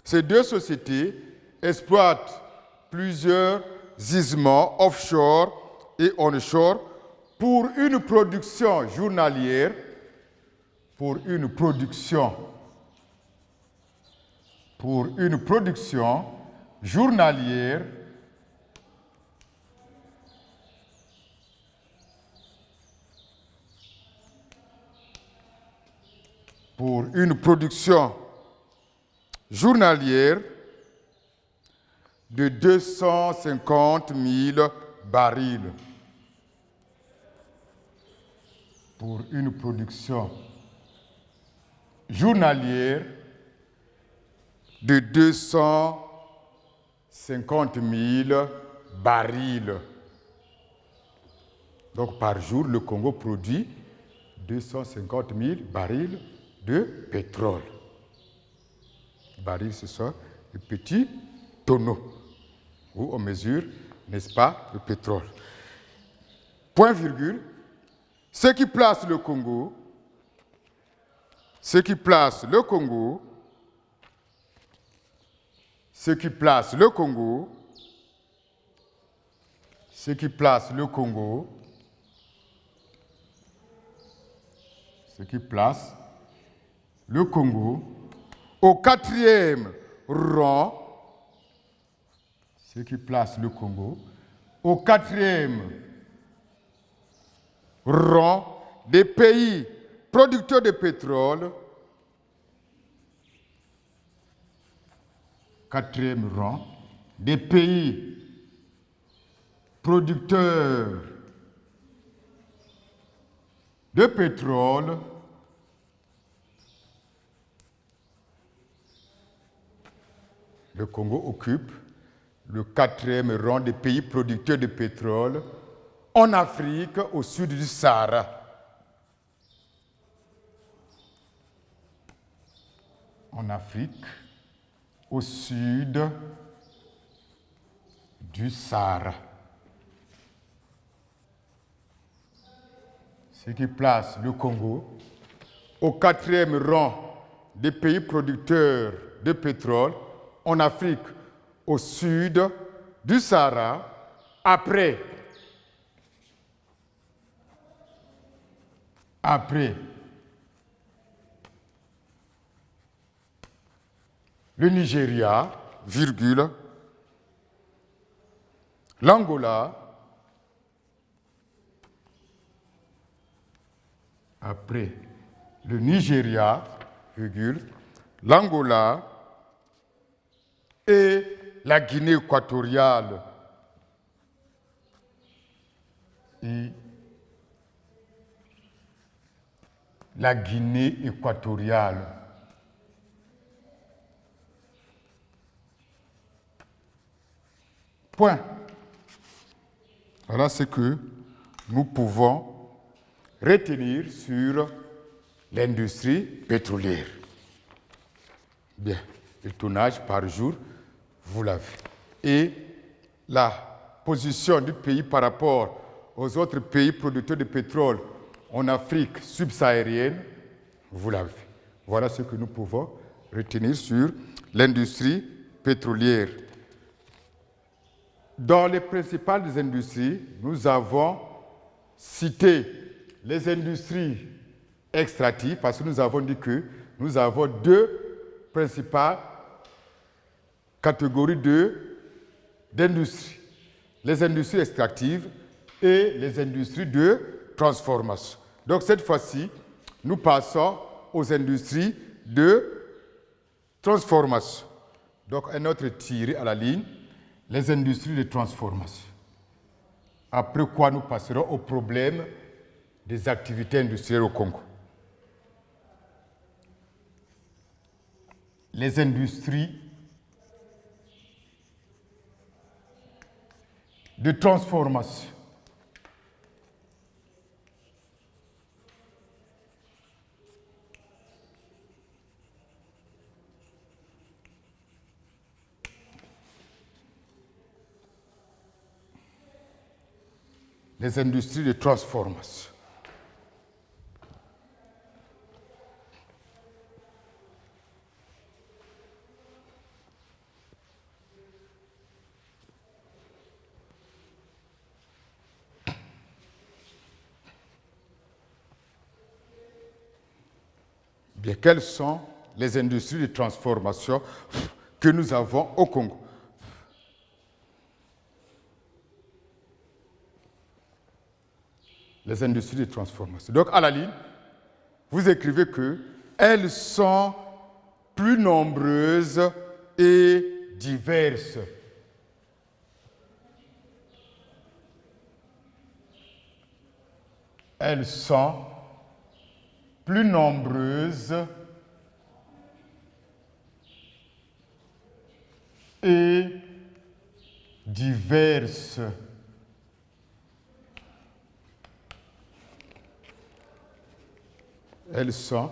ces deux sociétés exploitent plusieurs gisements offshore et onshore pour une production journalière, journalière de 250 000 barils. Pour une production journalière de 250 000 barils. Donc par jour, le Congo produit 250 000 barils de pétrole. Les barils, ce sont les petits tonneaux où on mesure, n'est-ce pas, le pétrole. Point virgule. Ce qui place le Congo au quatrième rang des pays producteurs de pétrole, quatrième rang des pays producteurs de pétrole, le Congo occupe le quatrième rang des pays producteurs de pétrole en Afrique au sud du Sahara. En Afrique au sud du Sahara. ce qui place le Congo au 4e rang des pays producteurs de pétrole en Afrique au sud du Sahara, après le Nigeria, virgule, l'Angola, après le Nigeria, virgule, l'Angola et la Guinée équatoriale. Et la Guinée équatoriale. Point. Voilà ce que nous pouvons retenir sur l'industrie pétrolière. Bien, le tonnage par jour, vous l'avez. Et la position du pays par rapport aux autres pays producteurs de pétrole en Afrique subsaharienne, vous l'avez. Voilà ce que nous pouvons retenir sur l'industrie pétrolière. Dans les principales industries, nous avons cité les industries extractives parce que nous avons dit que nous avons deux principales catégories d'industries. Les industries extractives et les industries de transformation. Donc cette fois-ci, nous passons aux industries de transformation. Donc un autre tiré à la ligne, les industries de transformation. Après quoi, nous passerons au problème des activités industrielles au Congo. Les industries de transformation. Les industries de transformation. Bien, quelles sont les industries de transformation que nous avons au Congo? Les industries de transformation. Donc, à la ligne, vous écrivez qu'elles sont plus nombreuses et diverses. Elles sont plus nombreuses et diverses. Elles sont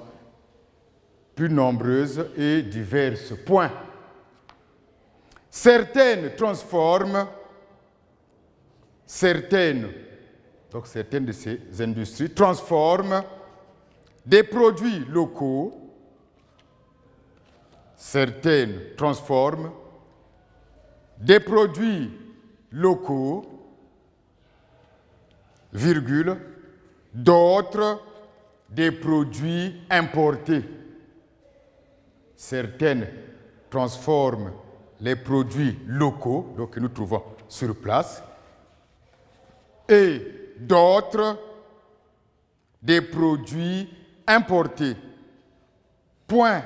plus nombreuses et diverses. Point. Certaines de ces industries transforment des produits locaux. Certaines transforment des produits locaux, virgule, d'autres des produits importés. Certaines transforment les produits locaux, donc que nous trouvons sur place, et d'autres des produits importés. Point.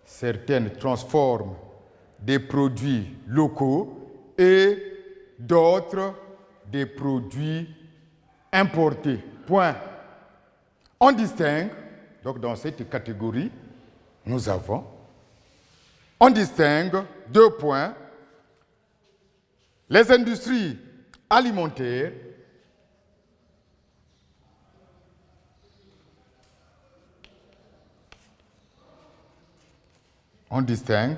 Certaines transforment des produits locaux et d'autres des produits importés. Point. On distingue, donc dans cette catégorie, on distingue deux points. Les industries alimentaires on distingue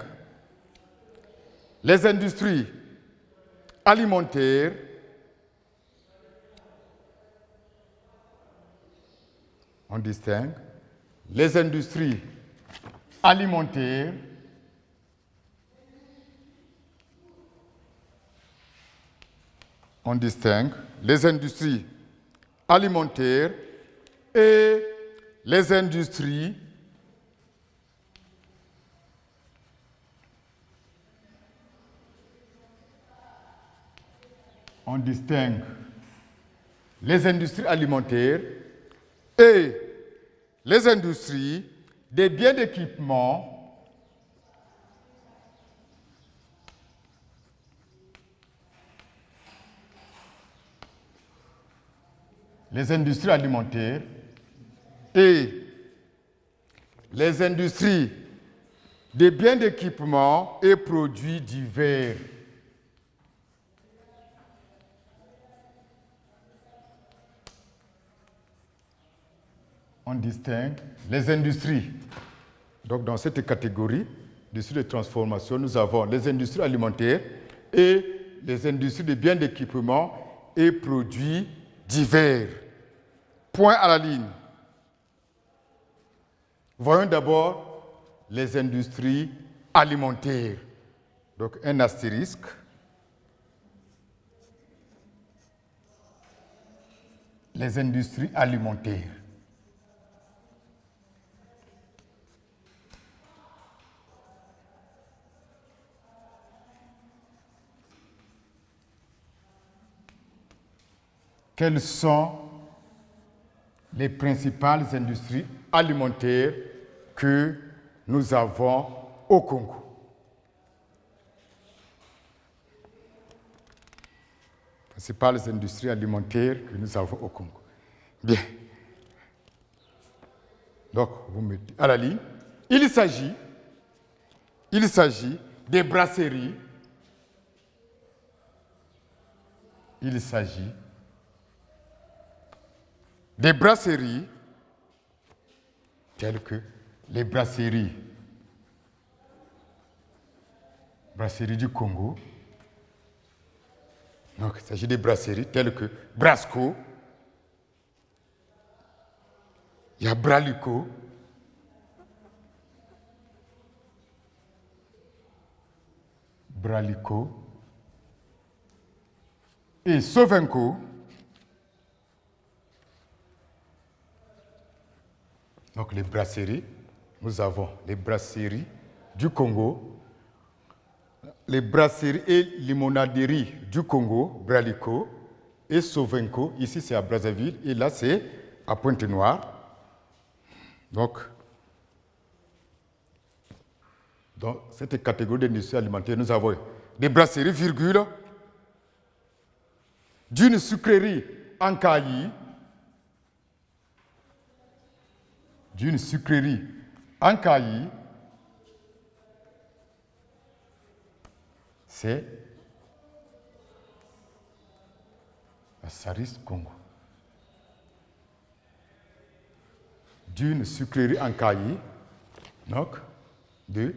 les industries alimentaires On distingue les industries alimentaires et les industries alimentaires et les industries des biens d'équipement les industries alimentaires et les industries des biens d'équipement et produits divers. On distingue les industries. Donc, dans cette catégorie d'industries de transformation, nous avons les industries alimentaires et les industries de biens d'équipement et produits divers. Point à la ligne. Voyons d'abord les industries alimentaires. Donc, un astérisque. Les industries alimentaires. Quelles sont les principales industries alimentaires que nous avons au Congo? Principales industries alimentaires que nous avons au Congo. Bien. Donc, vous mettez à la ligne. Il s'agit des brasseries. Il s'agit des brasseries telles que les brasseries du Congo. Donc, il s'agit des brasseries telles que Brasco, il y a Bralico, et Sovenco. Donc les brasseries, nous avons les brasseries du Congo, les brasseries et limonaderies du Congo, Bralico et Sovenco. Ici c'est à Brazzaville et là c'est à Pointe-Noire. Donc, dans cette catégorie d'industrie alimentaire, nous avons des brasseries, virgule, d'une sucrerie en Kayi, c'est la Saris Congo. D'une sucrerie en Kayi, donc de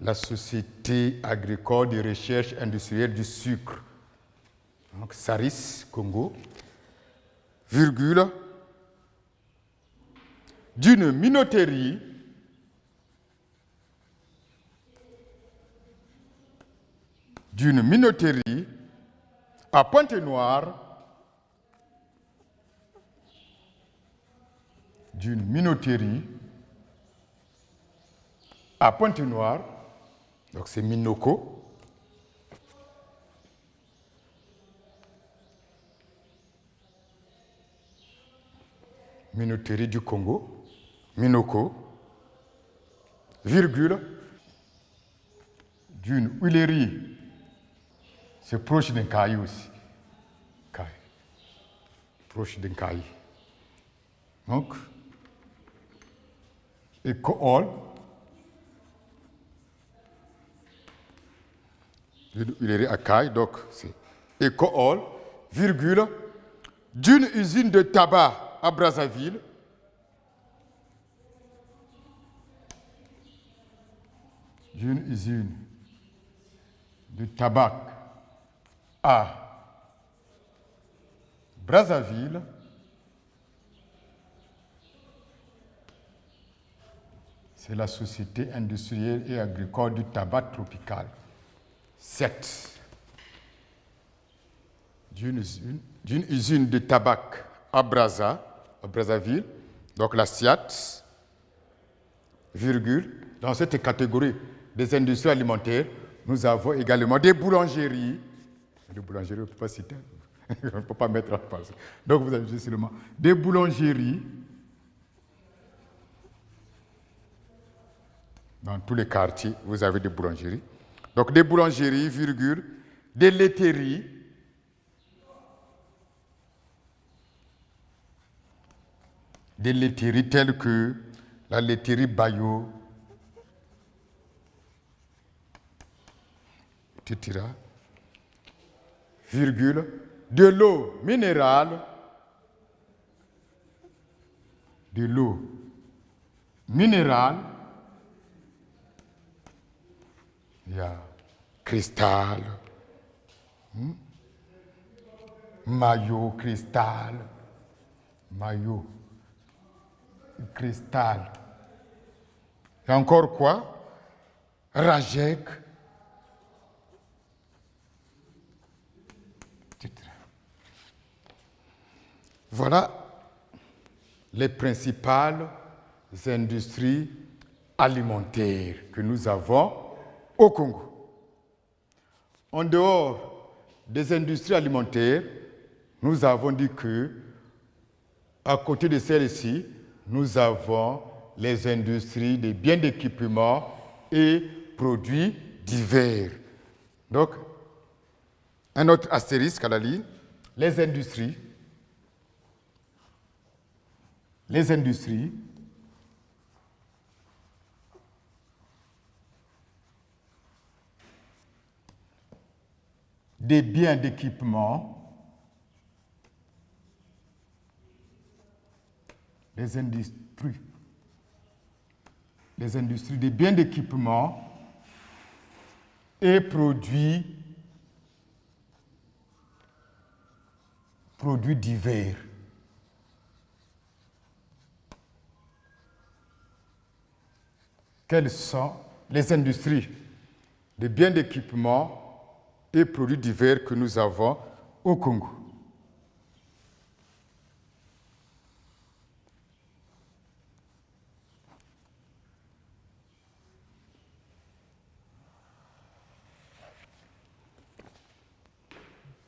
la Société agricole de recherche industrielle du sucre. Donc Saris Congo, virgule, d'une minoterie à Pointe-Noire, donc c'est Minoko, minoterie du Congo, Minoko, virgule, d'une huilerie, c'est proche d'un Kayi aussi, proche d'un Kayi. Donc, Écoole, d'une huilerie à Kayi, donc c'est Écoole, virgule, d'une usine de tabac à Brazzaville, à Brazzaville, c'est la Société industrielle et agricole du tabac tropical. 7. D'une usine de tabac à Brazzaville, donc la SIAT, virgule. Dans cette catégorie des industries alimentaires, nous avons également des boulangeries. Des boulangeries, on ne peut pas citer, on ne peut pas mettre en place. Donc vous avez seulement des boulangeries. Dans tous les quartiers, vous avez des boulangeries. Donc des boulangeries, virgule, des laiteries. Des laiteries telles que la laiterie Bayo, etc. Virgule, de l'eau minérale, il y a Cristal, Mayo, Cristal, Mayo, Cristal. Et encore quoi? Rajek. Voilà les principales industries alimentaires que nous avons au Congo. En dehors des industries alimentaires, nous avons dit que, à côté de celles-ci, nous avons les industries des biens d'équipement et produits divers. Donc, un autre astérisque à la ligne, les industries des biens d'équipement, les industries des biens d'équipement et produits divers. Quelles sont les industries des biens d'équipement et produits divers que nous avons au Congo?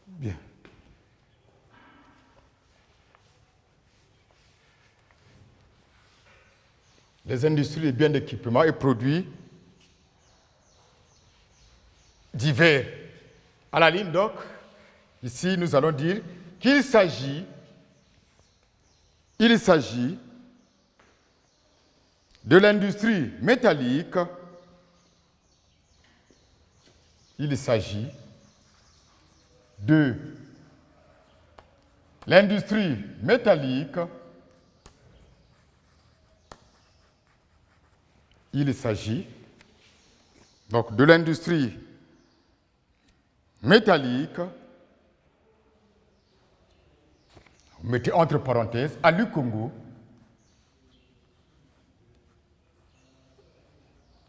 Bien. Les industries des biens d'équipement et produits divers. À la ligne, donc, ici, nous allons dire qu'il s'agit de l'industrie métallique, il s'agit de l'industrie métallique, il s'agit donc de l'industrie métallique, vous mettez entre parenthèses, à l'Ukongo,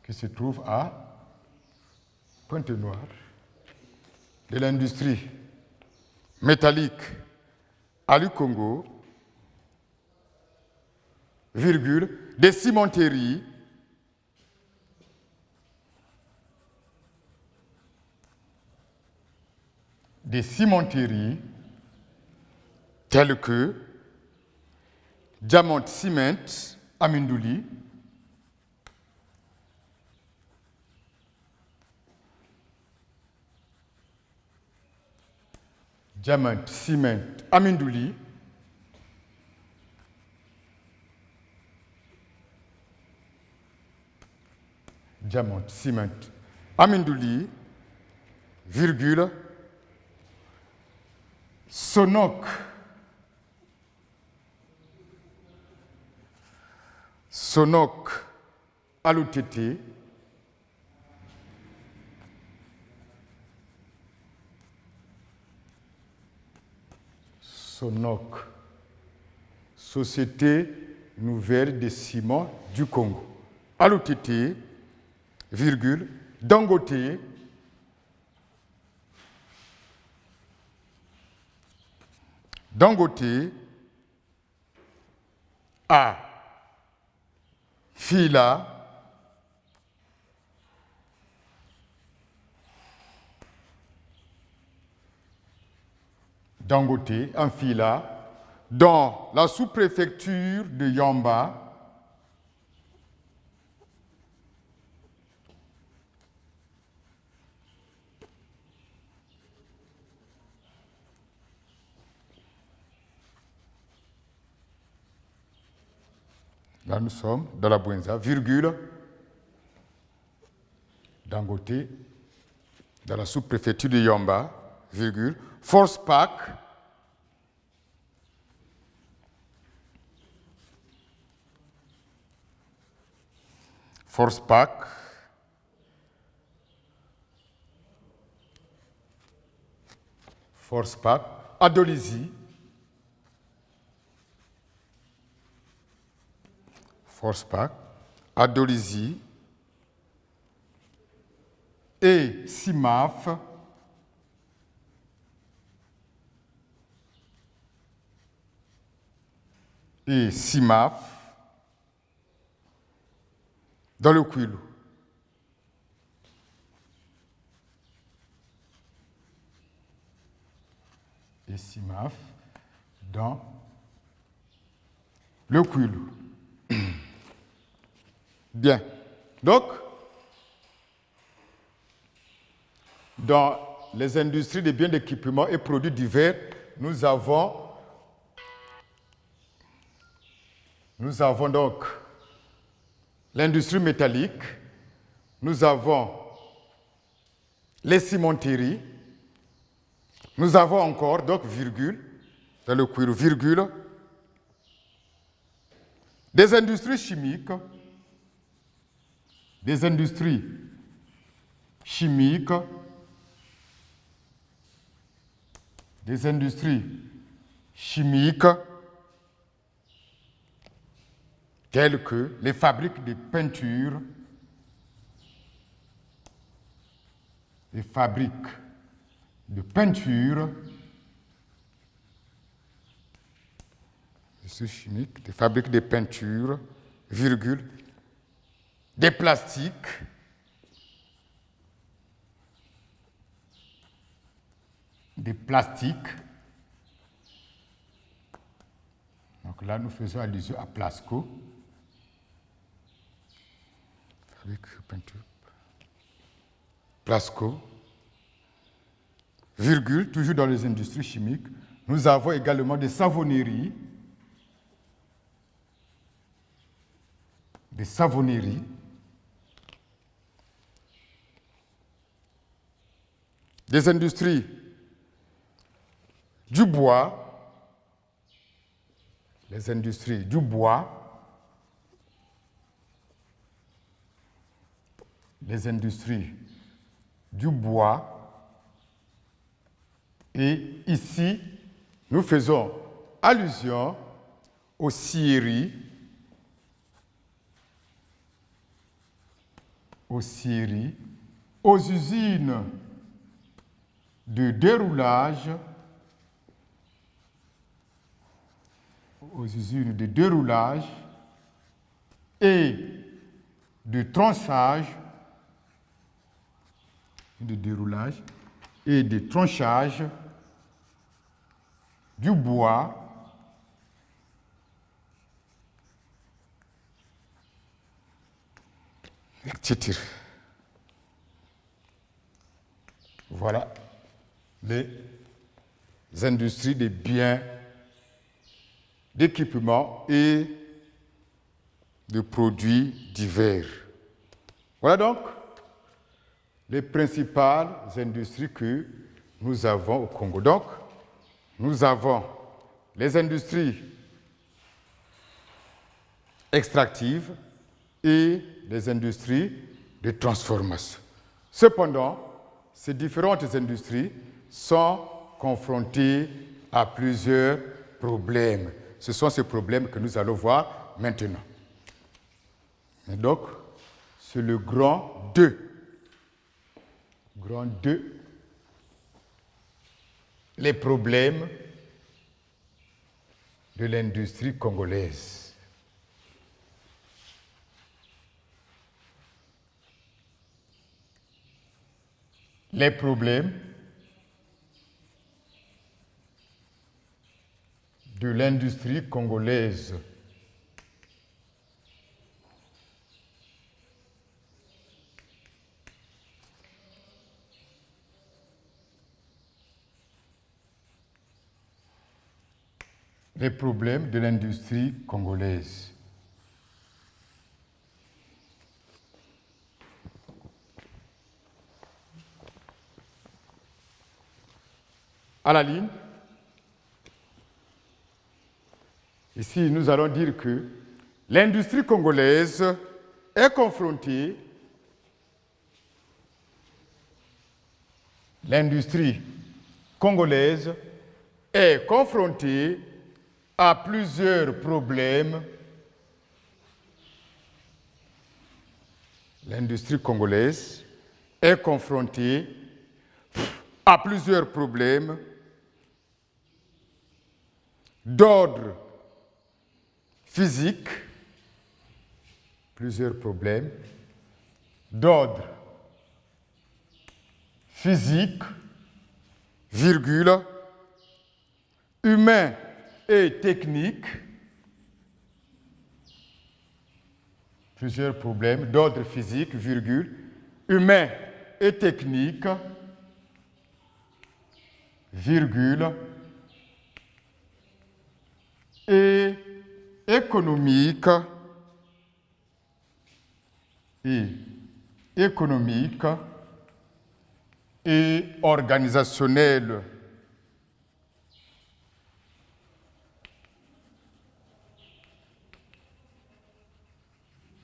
qui se trouve à Pointe-Noire, de l'industrie métallique à l'Ukongo, virgule, des cimenteries, telles que Diamond Cement à Mindouli, Diamond Cement à Mindouli, Diamond Cement à Mindouli, virgule, Sonoc à l'OTT, Sonoc, Société Nouvelle des Ciments du Congo, Alotété, virgule, Dangote, Dangote a Fila Dangote en Fila dans la sous-préfecture de Yamba là nous sommes dans la Bouenza, virgule, Dangote, dans la sous-préfecture de Yamba, virgule, Force Pack, Adolizi, Adolizi et CIMAF dans le Kwilu. Et CIMAF dans le Kwilu. Bien. Donc, dans les industries des biens d'équipement et produits divers, nous avons donc l'industrie métallique, nous avons les cimenteries, nous avons encore, donc, virgule, dans le Kwilu, virgule, des industries chimiques, telles que les fabriques de peinture, des fabriques de peinture, virgule, des plastiques, donc là nous faisons allusion à Plasco, virgule, toujours dans les industries chimiques, nous avons également des savonneries, des industries du bois, et ici, nous faisons allusion aux scieries, aux usines de déroulage, et de tranchage, du bois, etc. Voilà les industries des biens d'équipement et de produits divers. Voilà donc les principales industries que nous avons au Congo. Donc, nous avons les industries extractives et les industries de transformation. Cependant, ces différentes industries sont confrontées à plusieurs problèmes. Ce sont ces problèmes que nous allons voir maintenant. Et donc, c'est le grand 2. Grand 2. Les problèmes de l'industrie congolaise. Les problèmes de l'industrie congolaise. Les problèmes de l'industrie congolaise. À la ligne, ici nous allons dire que l'industrie congolaise est confrontée, à plusieurs problèmes. L'industrie congolaise est confrontée à plusieurs problèmes d'ordre physique, virgule, humain et technique, plusieurs problèmes d'ordre physique, virgule, humain et technique, virgule, et économique et organisationnel.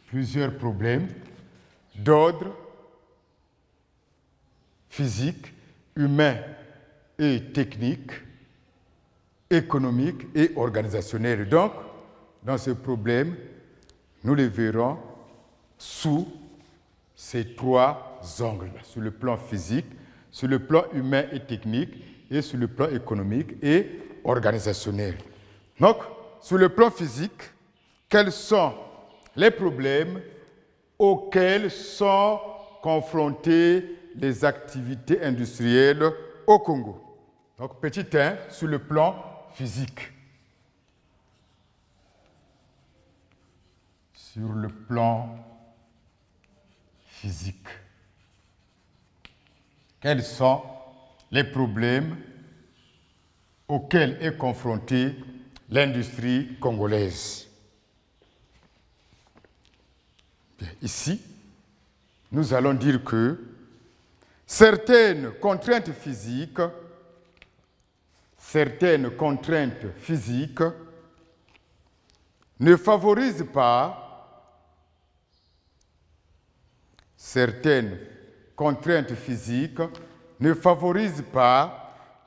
Plusieurs problèmes d'ordre physique, humain et technique, économique et organisationnel. Donc, dans ce problème, nous les verrons sous ces trois angles, sur le plan physique, sur le plan humain et technique et sur le plan économique et organisationnel. Donc, sur le plan physique, quels sont les problèmes auxquels sont confrontées les activités industrielles au Congo? Donc, petit 1, sur le plan physique. Sur le plan physique. Quels sont les problèmes auxquels est confrontée l'industrie congolaise? Bien, ici, nous allons dire que certaines contraintes physiques ne favorisent pas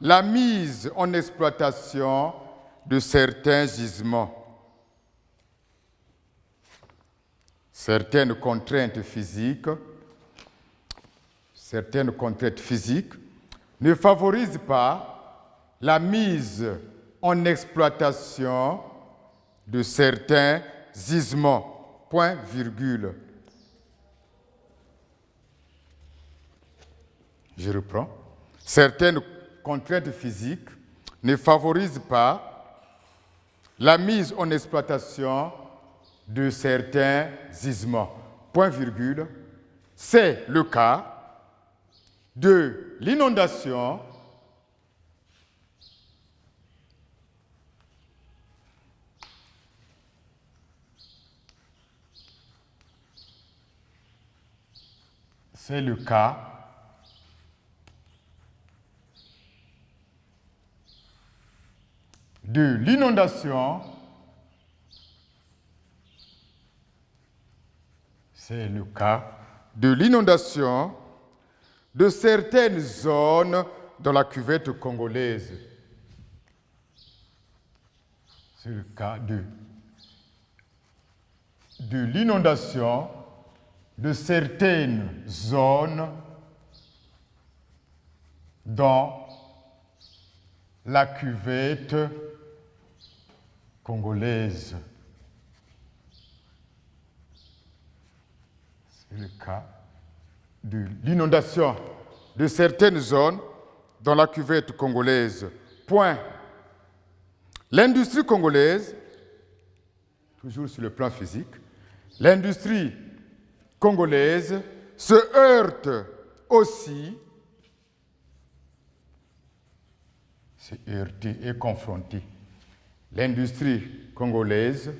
la mise en exploitation de certains gisements. Certaines contraintes physiques ne favorisent pas la mise en exploitation de certains gisements. Point, virgule. Je reprends. Certaines contraintes physiques ne favorisent pas la mise en exploitation de certains gisements. Point, virgule. C'est le cas de l'inondation C'est le cas de l'inondation de certaines zones dans la cuvette congolaise. C'est le cas de l'inondation de certaines zones dans la cuvette congolaise. C'est le cas de l'inondation de certaines zones dans la cuvette congolaise. Point. L'industrie congolaise, toujours sur le plan physique, l'industrie congolaise se heurte aussi, l'industrie congolaise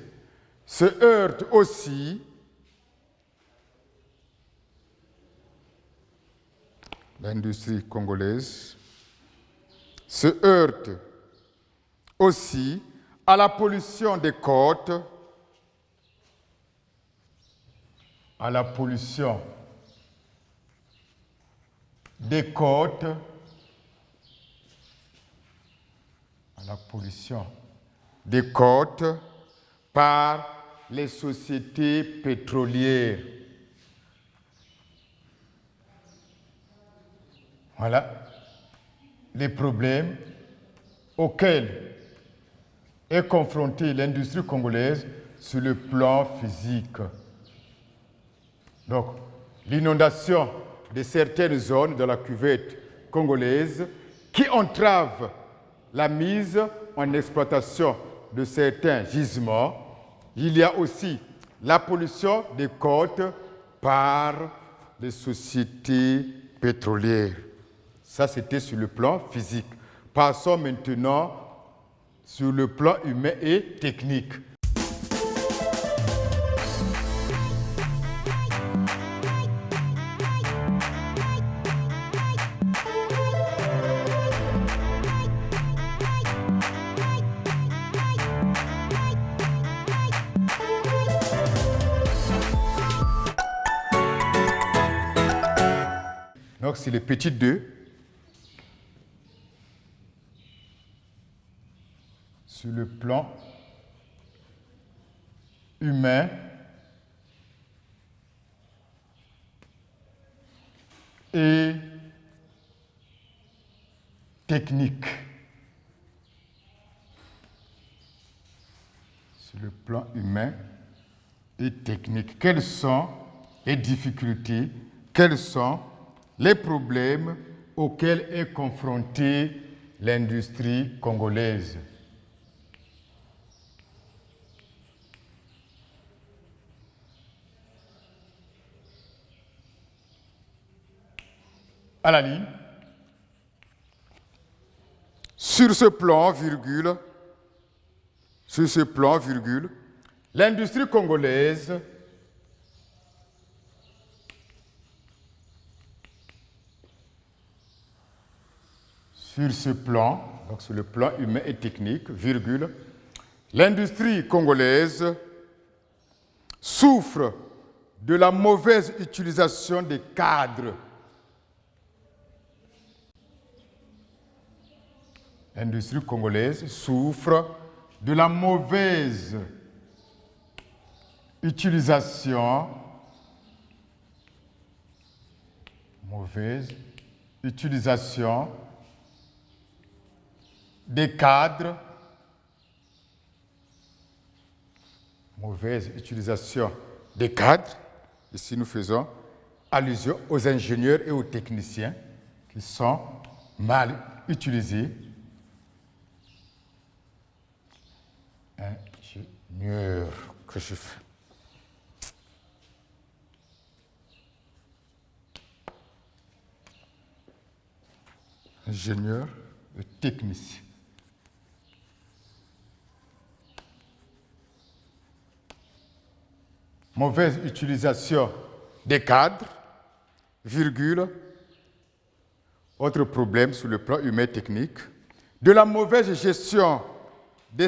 se heurte aussi à la pollution des côtes, à la pollution des côtes par les sociétés pétrolières. Voilà les problèmes auxquels est confrontée l'industrie congolaise sur le plan physique. Donc, l'inondation de certaines zones de la cuvette congolaise qui entrave la mise en exploitation de certains gisements. Il y a aussi la pollution des côtes par les sociétés pétrolières. Ça, c'était sur le plan physique. Passons maintenant sur le plan humain et technique. Donc, c'est le petit 2. Sur le plan humain et technique. Sur le plan humain et technique. Quelles sont les difficultés, quels sont les problèmes auxquels est confrontée l'industrie congolaise? À la ligne. Sur ce plan, l'industrie congolaise sur ce plan, donc sur le plan humain et technique, l'industrie congolaise souffre de la mauvaise utilisation des cadres. L'industrie congolaise souffre de la mauvaise utilisation des cadres, Ici, nous faisons allusion aux ingénieurs et aux techniciens qui sont mal utilisés. Ingénieur, que je fais. Ingénieur et technicien. Mauvaise utilisation des cadres, autre problème sur le plan humain technique, de la mauvaise gestion des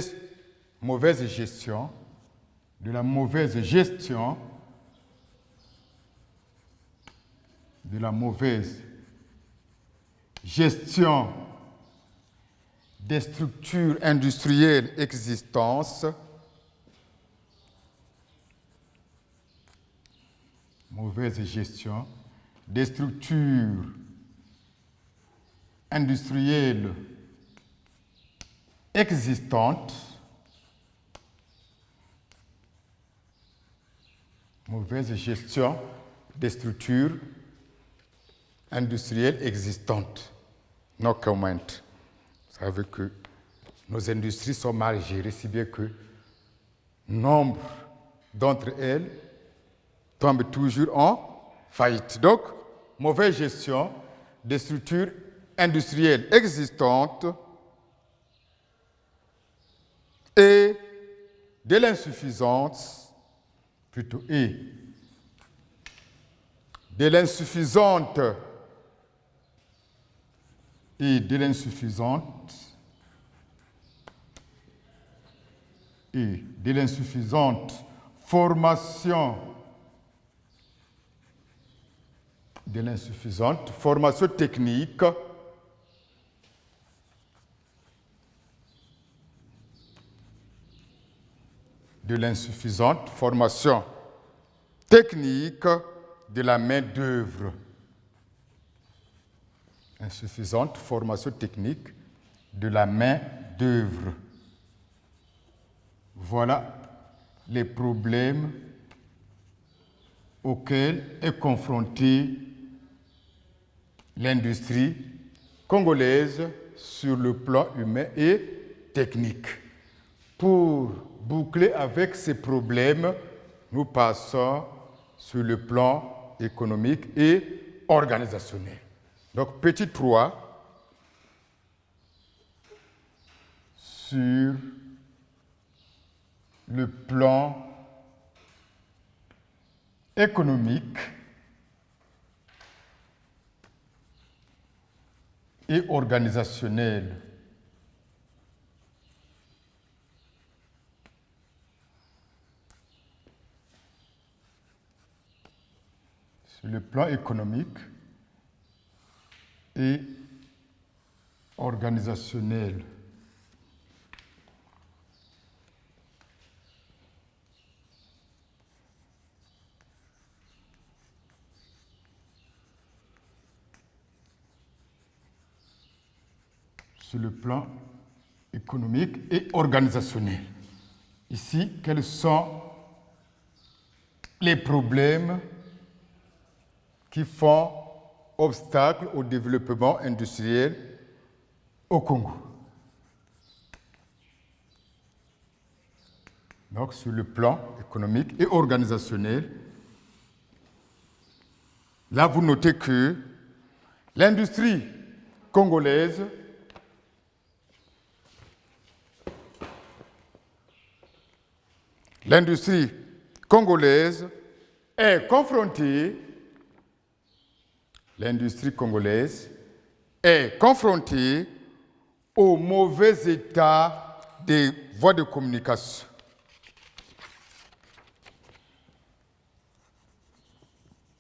structures industrielles existantes, mauvaise gestion des structures industrielles existantes, mauvaise gestion des structures industrielles existantes. No comment. Vous savez que nos industries sont mal gérées, si bien que nombre d'entre elles tombent toujours en faillite. Donc, mauvaise gestion des structures industrielles existantes et de l'insuffisance, plutôt de l'insuffisante formation technique de la main-d'œuvre. Insuffisante formation technique de la main-d'œuvre. Voilà les problèmes auxquels est confrontée l'industrie congolaise sur le plan humain et technique. Pour boucler avec ces problèmes, nous passons sur le plan économique et organisationnel. Donc, petit 3 sur le plan économique et organisationnel. Sur le plan économique et organisationnel. Sur le plan économique et organisationnel. Ici, quels sont les problèmes qui font obstacle au développement industriel au Congo? Donc, sur le plan économique et organisationnel, là, vous notez que l'industrie congolaise est confrontée au mauvais état des voies de communication.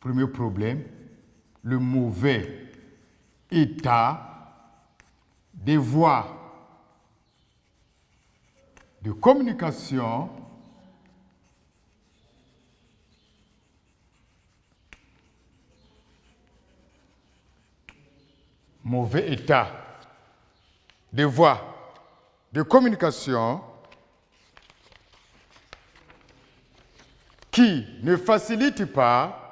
Premier problème, le mauvais état des voies de communication mauvais état des voies de communication qui ne facilite pas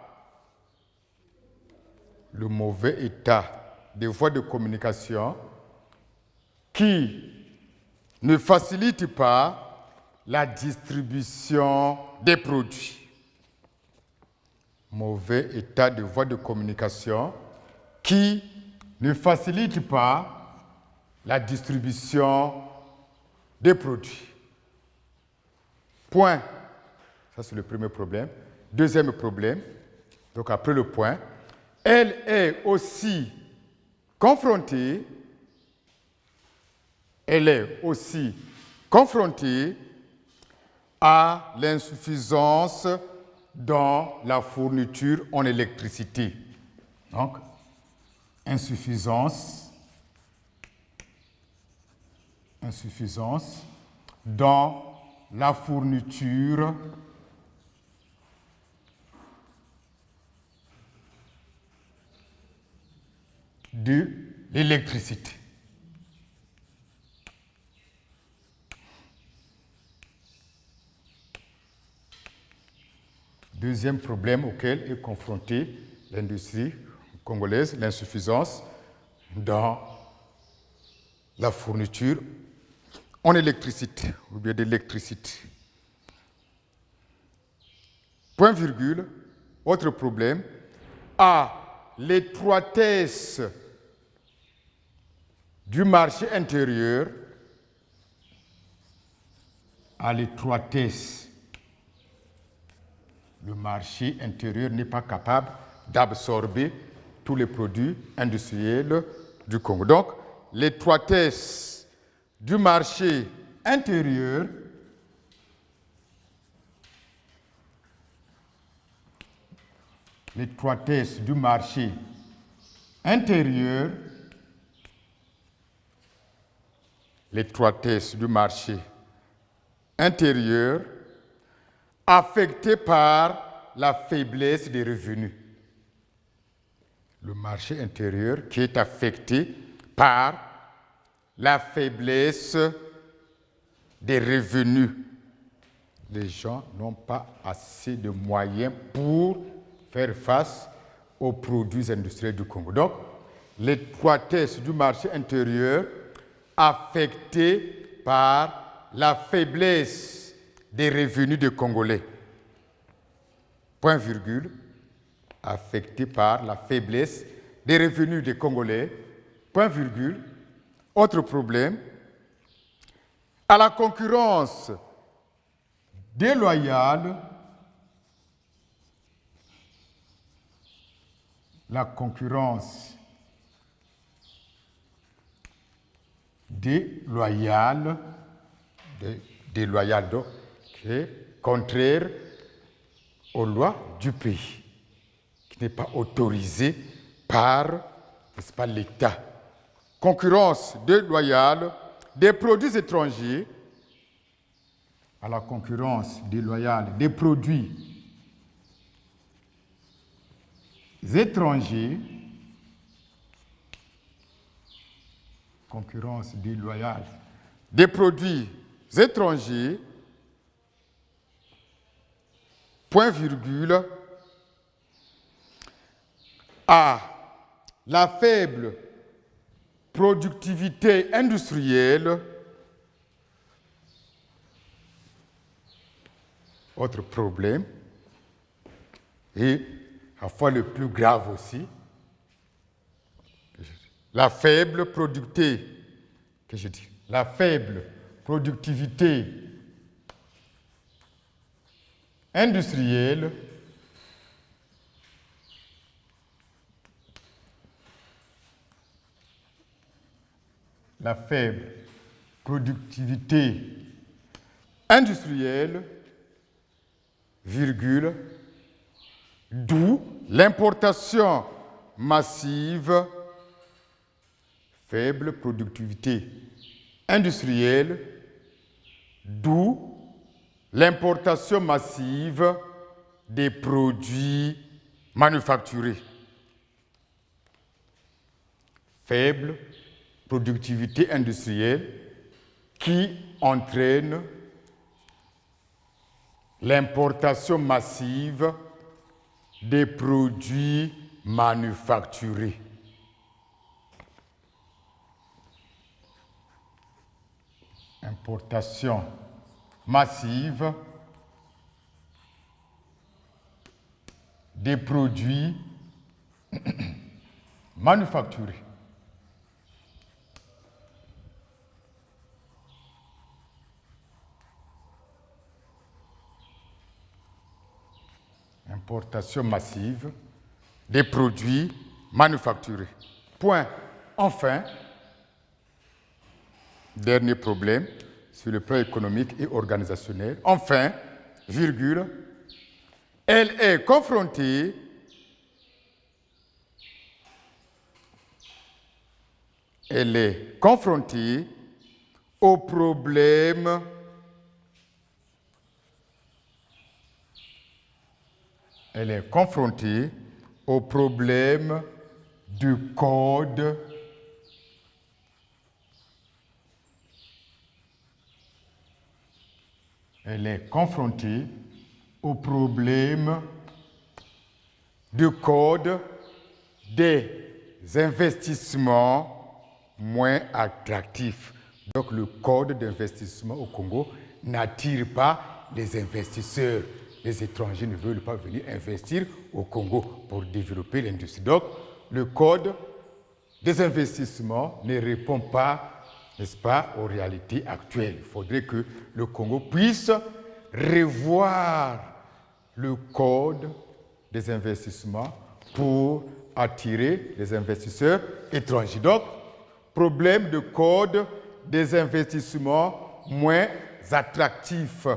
le mauvais état des voies de communication qui ne facilite pas la distribution des produits. Mauvais état des voies de communication qui ne facilite pas la distribution des produits. Point. Ça, c'est le premier problème. Deuxième problème, donc après le point, elle est aussi confrontée à l'insuffisance dans la fourniture en électricité. Donc, insuffisance dans la fourniture de l'électricité. Deuxième problème auquel est confrontée l'industrie congolaise, l'insuffisance dans la fourniture en électricité, ou bien d'électricité. Point virgule, autre problème, à l'étroitesse du marché intérieur, à l'étroitesse, le marché intérieur n'est pas capable d'absorber tous les produits industriels du Congo. Donc, l'étroitesse du marché intérieur l'étroitesse du marché intérieur, l'étroitesse du marché intérieur affectée par la faiblesse des revenus. Le marché intérieur qui est affecté par la faiblesse des revenus. Les gens n'ont pas assez de moyens pour faire face aux produits industriels du Congo. Donc, l'étroitesse du marché intérieur affectée par la faiblesse des revenus des Congolais. Point virgule, affectée par la faiblesse des revenus des Congolais. Point virgule, autre problème, à la concurrence déloyale, la concurrence déloyale donc, qui est contraire aux lois du pays, qui n'est pas autorisée par, n'est-ce pas, l'État. Concurrence déloyale des produits étrangers, à la concurrence déloyale des produits étrangers, concurrence déloyale des produits étrangers, point virgule, à la faible productivité industrielle, autre problème, et à fois le plus grave aussi, la faible productivité, la faible productivité industrielle la faible productivité industrielle, virgule, d'où l'importation massive, faible productivité industrielle, d'où l'importation massive des produits manufacturés. Faible productivité industrielle qui entraîne l'importation massive des produits manufacturés. Importation massive des produits manufacturés. Importation massive des produits manufacturés. Point. Enfin, dernier problème sur le plan économique et organisationnel. Enfin, virgule, elle est confrontée au problème du code elle est confrontée au problème du code des investissements moins attractifs. Donc le code d'investissement au Congo n'attire pas les investisseurs. Les étrangers ne veulent pas venir investir au Congo pour développer l'industrie. Donc le code des investissements ne répond pas, n'est-ce pas, aux réalités actuelles. Il faudrait que le Congo puisse revoir le code des investissements pour attirer les investisseurs étrangers. Donc, problème de code des investissements moins attractifs.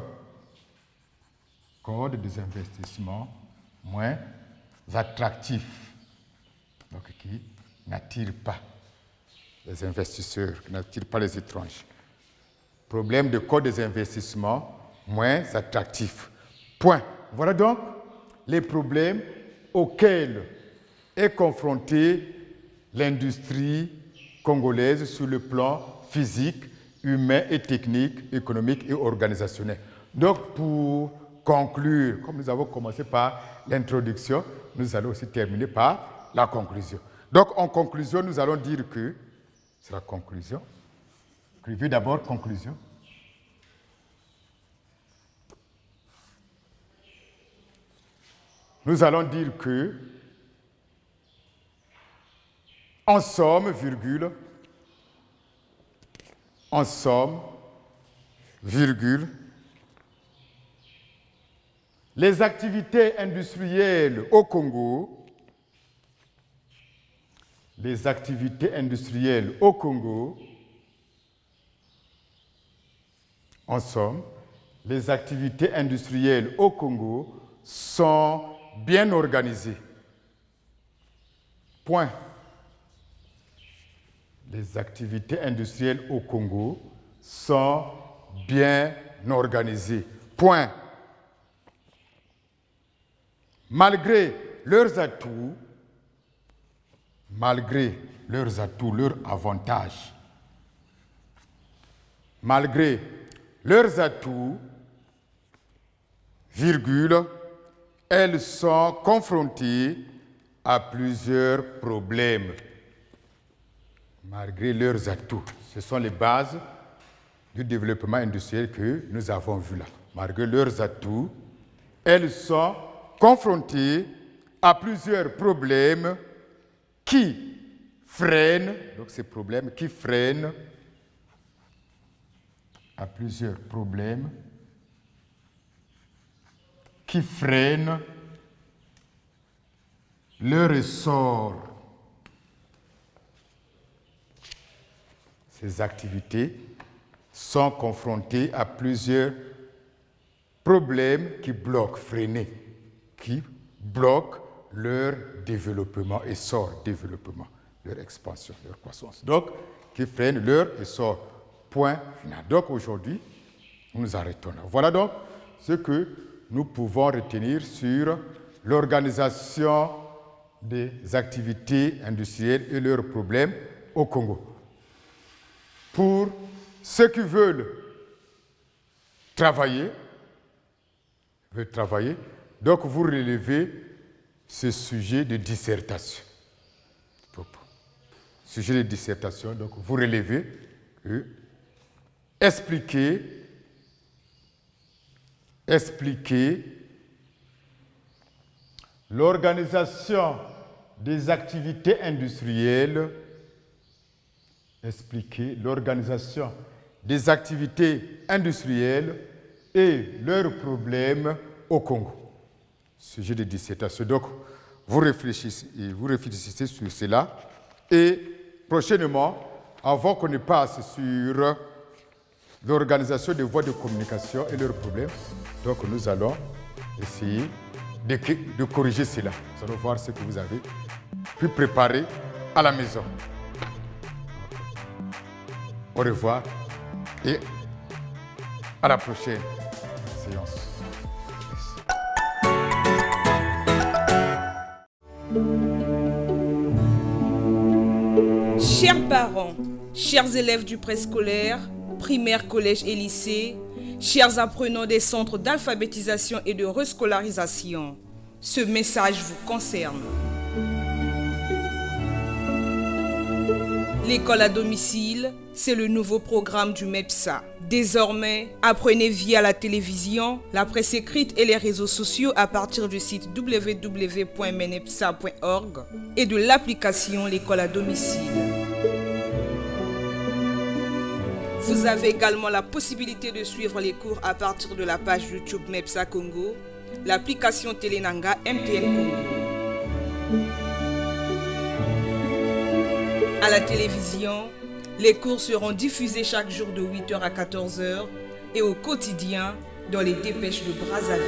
Code des investissements moins attractifs. Donc, qui n'attire pas les investisseurs, qui n'attire pas les étrangers. Problème de code des investissements moins attractifs. Point. Voilà donc les problèmes auxquels est confrontée l'industrie congolaise sur le plan physique, humain et technique, économique et organisationnel. Donc, pour conclure, comme nous avons commencé par l'introduction, nous allons aussi terminer par la conclusion. Donc, en conclusion, nous allons dire que, c'est la conclusion. Écrivez d'abord conclusion. Nous allons dire que, en somme, virgule, les activités industrielles au Congo, en somme, les activités industrielles au Congo sont bien organisées. Point. Les activités industrielles au Congo sont bien organisées. Point. Malgré leurs atouts, leurs avantages, malgré leurs atouts, virgule, elles sont confrontées à plusieurs problèmes. Malgré leurs atouts, ce sont les bases du développement industriel que nous avons vu là. Malgré leurs atouts, elles sont confrontées à plusieurs problèmes qui freinent, donc ces problèmes qui freinent, à plusieurs problèmes qui freinent leur essor. Ces activités sont confrontées à plusieurs problèmes qui bloquent, freinés, qui bloquent leur développement, leur expansion, leur croissance. Donc, qui freinent leur essor. Point final. Donc, aujourd'hui, nous nous arrêtons là. Voilà donc ce que nous pouvons retenir sur l'organisation des activités industrielles et leurs problèmes au Congo. Pour ceux qui veulent travailler, donc vous relevez ce sujet de dissertation. Sujet de dissertation, donc vous relevez, expliquez l'organisation des activités industrielles, et leurs problèmes au Congo. Sujet de dissertation. Donc, vous réfléchissez sur cela et prochainement, avant qu'on ne passe sur l'organisation des voies de communication et leurs problèmes, donc nous allons essayer de corriger cela. Nous allons voir ce que vous avez pu préparer à la maison. Au revoir et à la prochaine séance. Merci. Chers parents, chers élèves du préscolaire, primaire, collège et lycée, chers apprenants des centres d'alphabétisation et de rescolarisation, ce message vous concerne. L'école à domicile, c'est le nouveau programme du MEPSA. Désormais, apprenez via la télévision, la presse écrite et les réseaux sociaux à partir du site www.menepsa.org et de l'application L'école à domicile. Vous avez également la possibilité de suivre les cours à partir de la page YouTube MEPSA Congo, l'application Télénanga MTN Congo. À la télévision, les cours seront diffusés chaque jour de 8h à 14h et au quotidien dans les dépêches de Brazzaville.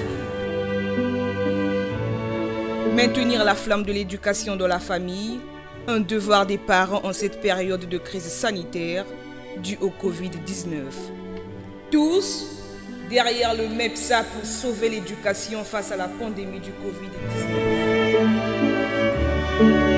Maintenir la flamme de l'éducation dans la famille, un devoir des parents en cette période de crise sanitaire due au Covid-19. Tous derrière le MEPSA pour sauver l'éducation face à la pandémie du Covid-19.